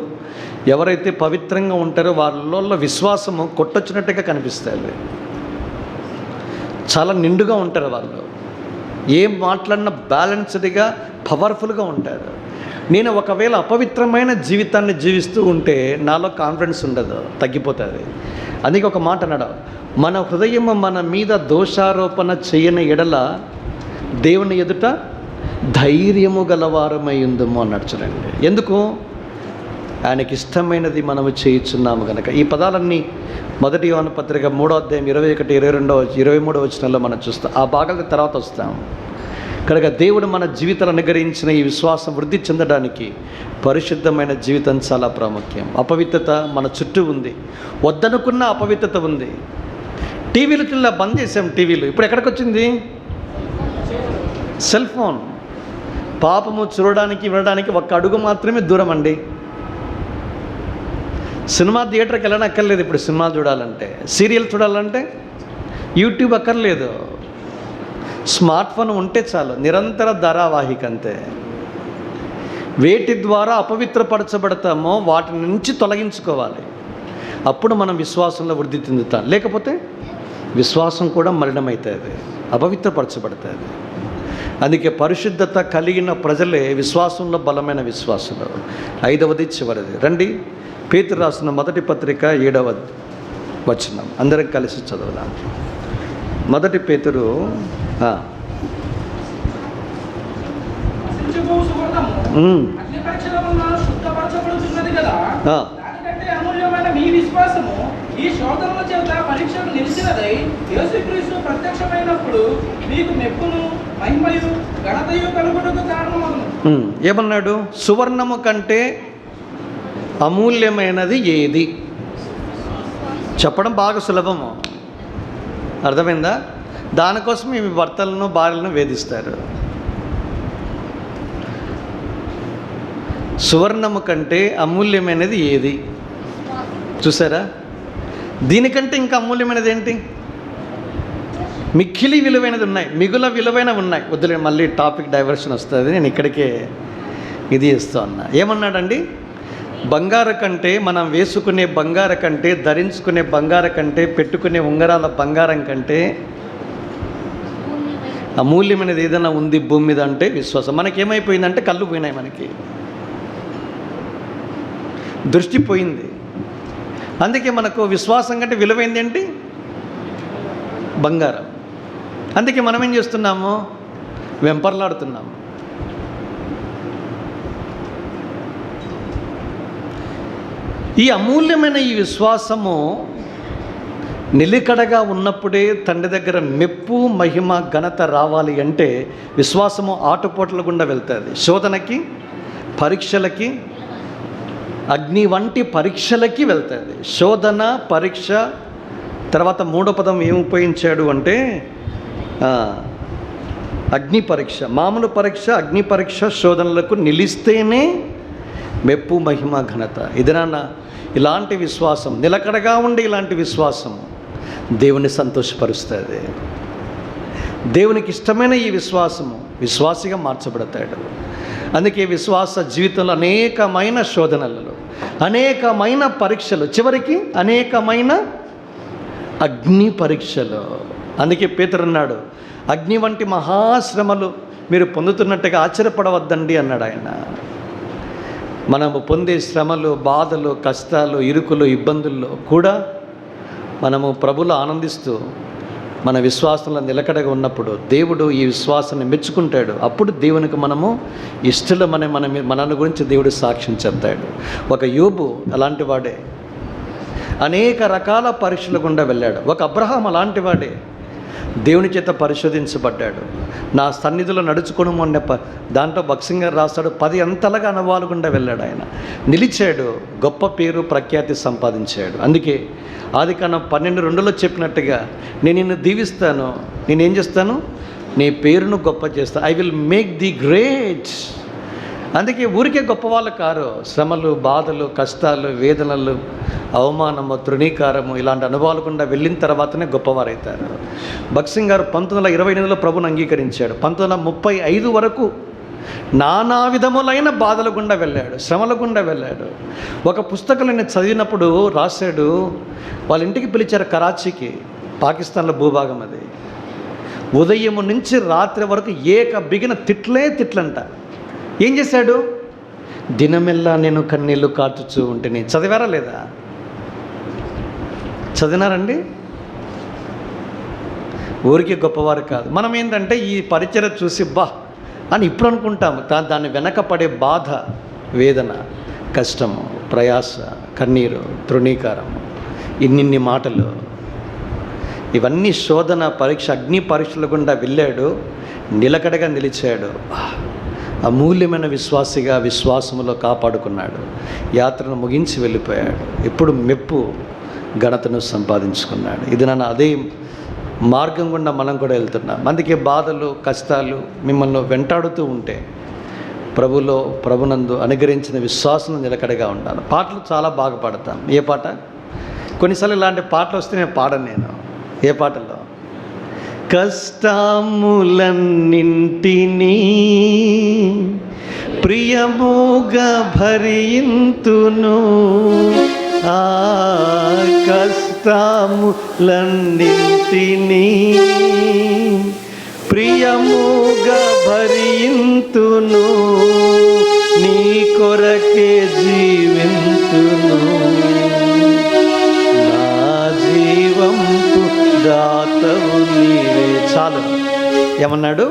ఎవరైతే పవిత్రంగా ఉంటారో వాళ్ళలో విశ్వాసము కొట్టొచ్చినట్టుగా కనిపిస్తుంది. చాలా నిండుగా ఉంటారు వాళ్ళు. ఏం మాట్లాడినా బ్యాలెన్స్డ్గా పవర్ఫుల్గా ఉంటారు. నేను ఒకవేళ అపవిత్రమైన జీవితాన్ని జీవిస్తూ ఉంటే నాలో కాన్ఫిడెన్స్ ఉండదు, తగ్గిపోతుంది. అందుకే ఒక మాట అన్నాడు, మన హృదయము మన మీద దోషారోపణ చేయని ఎడల దేవుని ఎదుట ధైర్యము గలవారమై ఉందము అన్నాడు. చూడండి, ఎందుకు? ఆయనకి ఇష్టమైనది మనము చేయుచున్నాము కనుక. ఈ పదాలన్నీ మొదటి యోహాను పత్రిక 3వ అధ్యాయం 21, 22, 23 వచనాల్లో మనం చూస్తాం. ఆ భాగాల తర్వాత వస్తాం. కనుక దేవుడు మన జీవితాలు అనుగ్రహించిన ఈ విశ్వాసం వృద్ధి చెందడానికి పరిశుద్ధమైన జీవితం చాలా ప్రాముఖ్యం. అపవిత్రత మన చుట్టూ ఉంది, వద్దనుకున్న అపవిత్రత ఉంది. టీవీలు ఇలా బంద్ చేసాం. టీవీలు ఇప్పుడు ఎక్కడికి వచ్చింది? Cell phone. పాపము చూడడానికి వినడానికి ఒక్క అడుగు మాత్రమే దూరం అండి. సినిమా థియేటర్కి వెళ్ళనక్కర్లేదు ఇప్పుడు. సినిమాలు చూడాలంటే, సీరియల్ చూడాలంటే యూట్యూబ్ అక్కర్లేదు. స్మార్ట్ ఫోన్ ఉంటే చాలు, నిరంతర ధారావాహిక అంతే. వేటి ద్వారా అపవిత్రపరచబడతామో వాటి నుంచి తొలగించుకోవాలి. అప్పుడు మనం విశ్వాసంలో వృద్ధి చెందుతాం. లేకపోతే విశ్వాసం కూడా మలినమవుతుంది, అపవిత్రపరచబడుతుంది. అందుకే పరిశుద్ధత కలిగిన ప్రజలే విశ్వాసంలో బలమైన విశ్వాసులు. 5వది చివరిది. రండి, పేతురు రాసిన మొదటి పత్రిక 7వ వచనం అందరం కలిసి చదవదాం. మొదటి పేతురు ఏమన్నాడు? సువర్ణము కంటే అమూల్యమైనది ఏది? చెప్పడం బాగా సులభము, అర్థమైందా? దానికోసం మీ భర్తలను భార్యలను వేధిస్తారు. సువర్ణము కంటే అమూల్యమైనది ఏది? చూసారా? దీనికంటే ఇంకా అమూల్యమైనది ఏంటి? మిక్కిలి విలువైనది ఉన్నాయి, మిగుల విలువైనవి ఉన్నాయి. వద్దులే, మళ్ళీ టాపిక్ డైవర్షన్ వస్తుంది. నేను ఇక్కడికే ఇది ఇస్తూ ఉన్నా. ఏమన్నాడండి? బంగారు కంటే, మనం వేసుకునే బంగారు కంటే, ధరించుకునే బంగారు కంటే, పెట్టుకునే ఉంగరాల బంగారం కంటే అమూల్యమైనది ఏదైనా ఉంది భూమి మీద అంటే విశ్వాసం. మనకేమైపోయిందంటే కళ్ళు పోయినాయి, మనకి దృష్టి పోయింది. అందుకే మనకు విశ్వాసం కంటే విలువైంది ఏంటి? బంగారం. అందుకే మనం ఏం చేస్తున్నాము? వెంపర్లాడుతున్నాము. ఈ అమూల్యమైన ఈ విశ్వాసము నిలికడగా ఉన్నప్పుడే తండ్రి దగ్గర మెప్పు, మహిమ, ఘనత రావాలి అంటే విశ్వాసము ఆటుపోట్ల గుండా వెళ్తుంది. శోధనకి, పరీక్షలకి, అగ్ని వంటి పరీక్షలకి వెళ్తుంది. శోధన, పరీక్ష. తర్వాత 3వ పదం ఏమి ఉపయోగించాడు అంటే అగ్ని పరీక్ష. మామూలు పరీక్ష, అగ్ని పరీక్ష, శోధనలకు నిలిస్తేనే మెప్పు, మహిమ, ఘనత. ఇదనా ఇలాంటి విశ్వాసం, నిలకడగా ఉండే ఇలాంటి విశ్వాసం దేవుని సంతోషపరుస్తుంది. దేవునికి ఇష్టమైన ఈ విశ్వాసము విశ్వాసిగా మార్చబడతాడు. అందుకే విశ్వాస జీవితంలో అనేకమైన శోధనలు, అనేకమైన పరీక్షలు, చివరికి అనేకమైన అగ్ని పరీక్షలు. అందుకే పేతురు అన్నాడు, అగ్ని వంటి మహాశ్రమలు మీరు పొందుతున్నట్టుగా ఆశ్చర్యపడవద్దండి అన్నాడు ఆయన. మనము పొందే శ్రమలు, బాధలు, కష్టాలు, ఇరుకులు, ఇబ్బందుల్లో కూడా మనము ప్రభులో ఆనందిస్తూ మన విశ్వాసంలో నిలకడగా ఉన్నప్పుడు దేవుడు ఈ విశ్వాసాన్ని మెచ్చుకుంటాడు. అప్పుడు దేవునికి మనము ఇష్టలమని మనని గురించి దేవుడు సాక్ష్యం చెప్తాడు. ఒక యోబు అలాంటి వాడే, అనేక రకాల పరీక్షల గుండా వెళ్ళాడు. ఒక అబ్రహాం అలాంటి వాడే, దేవుని చేత పరిశోధించబడ్డాడు. నా సన్నిధిలో నడుచుకోవడం అనే దాంట్లో భక్సింగ్ గారు రాస్తాడు, 10 అంతలుగా అనుభవాలు గుండా వెళ్ళాడు. ఆయన నిలిచాడు, గొప్ప పేరు ప్రఖ్యాతి సంపాదించాడు. అందుకే ఆదికాండం 12:2 చెప్పినట్టుగా, నేను నిన్ను దీవిస్తాను, నేనేం చేస్తాను, నీ పేరును గొప్ప చేస్తాను, I will make the great. అందుకే ఊరికే గొప్పవాళ్ళు కారు, శ్రమలు, బాధలు, కష్టాలు, వేదనలు, అవమానము, తృణీకారము ఇలాంటి అనుభవాలు గుండా వెళ్ళిన తర్వాతనే గొప్పవారవుతారు. భక్సింగ్ గారు 1928లో ప్రభుని అంగీకరించాడు. 1935 వరకు నానా విధములైన బాధల గుండా వెళ్ళాడు, శ్రమల గుండా వెళ్ళాడు. ఒక పుస్తకం నేను చదివినప్పుడు రాశాడు, వాళ్ళ ఇంటికి పిలిచారు కరాచీకి, పాకిస్తాన్లో భూభాగం అది. ఉదయం నుంచి రాత్రి వరకు బిగిన తిట్లంట. ఏం చేశాడు, దినమెల్లా నేను కన్నీళ్ళు కార్చుచూ ఉంటేనే. చదివారా లేదా? చదివినారండి? ఊరికి గొప్పవారు కాదు. మనం ఏంటంటే ఈ పరిచయం చూసి అని ఇప్పుడు అనుకుంటాము. దాన్ని వెనకపడే బాధ, వేదన, కష్టము, ప్రయాస, కన్నీరు, తృణీకారము, ఇన్నిన్ని మాటలు, ఇవన్నీ శోధన, పరీక్ష, అగ్ని పరీక్షల గుండా వెళ్ళాడు, నిలకడగా నిలిచాడు. అమూల్యమైన విశ్వాసిగా విశ్వాసములో కాపాడుకున్నాడు. యాత్రను ముగించి వెళ్ళిపోయాడు. ఇప్పుడు మెప్పు, ఘనతను సంపాదించుకున్నాడు. ఇది నన్ను అదే మార్గం గుండా మనం కూడా వెళ్తున్నాం. అందుకే బాధలు, కష్టాలు మిమ్మల్ని వెంటాడుతూ ఉంటే ప్రభునందు అనుగ్రహించిన విశ్వాసం నిలకడగా ఉండాలి. పాటలు చాలా బాగా పాడతాం. ఏ పాట? కొన్నిసార్లు ఇలాంటి పాటలు వస్తే నేను పాడను. నేను ఏ పాటలో, కష్టములన్నింటినీ ప్రియముగా భరింతును, ఆ కష్టములన్నింటినీ ప్రియముగా భరింతును, నీ కొరకే జీవింతును, నా జీవంపు దాతవు నీవే. చాలు. ఏమన్నాడు?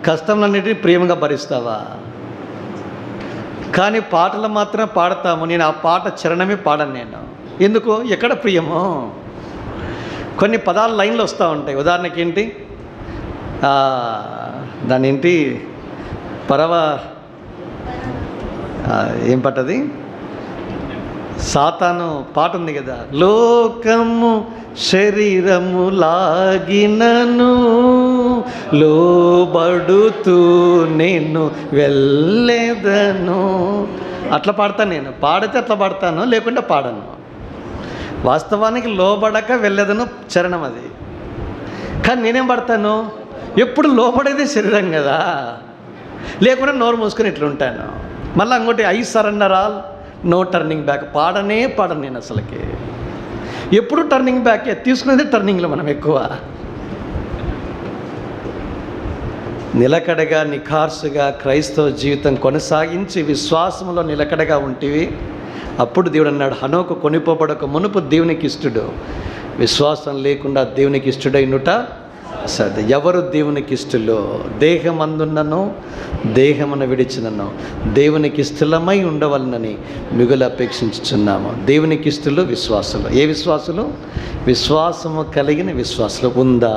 కష్టంలన్నిటినీ ప్రేమగా భరిస్తావా? కానీ పాటలు మాత్రం పాడతాము. నేను ఆ పాట చరణమే పాడను నేను. ఎందుకు? ఎక్కడ ప్రియమో? కొన్ని పదాలు లైన్లు వస్తూ ఉంటాయి. ఉదాహరణకి ఏంటి, దాని ఏంటి, ఏం పట్టది, సాతాను పాట ఉంది కదా, లోకము శరీరము లాగినను లోబడుతూ నేను వెళ్ళేదను. అట్లా పాడతాను నేను. పాడితే అట్లా పాడతాను, లేకుంటే పాడను. వాస్తవానికి లోబడక వెళ్ళేదను చరణం అది. కానీ నేనేం పడతాను, ఎప్పుడు లోబడేదే శరీరం కదా, లేకుండా నోరు మూసుకొని ఇట్లా ఉంటాను. మళ్ళీ ఇంకోటి, I surrender all, no turning back. పాడను నేను అసలుకి. ఎప్పుడు టర్నింగ్ బ్యాక్, తీసుకునేది టర్నింగ్లో మనం ఎక్కువ. నిలకడగా, నిఖార్సుగా క్రైస్తవ జీవితం కొనసాగించి విశ్వాసంలో నిలకడగా ఉంటివి. అప్పుడు దేవుడు అన్నాడు, హనోకు కొనిపోబడక మునుపు దేవునికి ఇష్టడు, విశ్వాసం లేకుండా దేవునికి ఇష్టడైనట సరే. ఎవరు దేవునికి ఇష్టలో? దేహమందున్నను దేహమును విడిచినను దేవునికి ఇష్టలమై ఉండవలనని మిగులు అపేక్షించుచున్నాము. దేవునికి ఇష్టలు విశ్వాసులు. ఏ విశ్వాసులు? విశ్వాసము కలిగిన విశ్వాసులు ఉందా?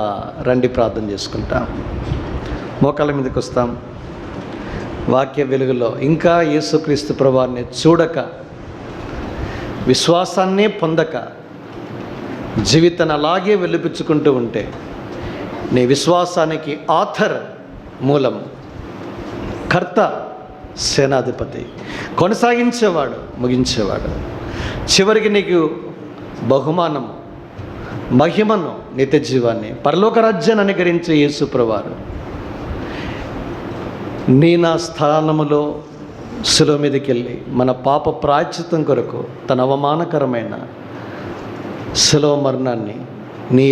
రండి ప్రార్థన చేసుకుంటాం. మోకాళ్ళ మీదకి వస్తాం. వాక్య వెలుగులో ఇంకా యేసుక్రీస్తు ప్రభువారిని చూడక, విశ్వాసాన్నే పొందక జీవితాన్ని అలాగే వెలిపించుకుంటూ ఉంటే, నీ విశ్వాసానికి ఆథర్, మూలం, కర్త, సేనాధిపతి, కొనసాగించేవాడు, ముగించేవాడు, చివరికి నీకు బహుమానము, మహిమను, నిత్య జీవాన్ని, పరలోక రాజ్యాన్ని అనుగ్రహించే యేసు ప్రభువారు నీ నా స్థానములో శిలువ మీదకి వెళ్ళి మన పాప ప్రాయశ్చిత్తం కొరకు తన అవమానకరమైన శిలువ మరణాన్ని నీ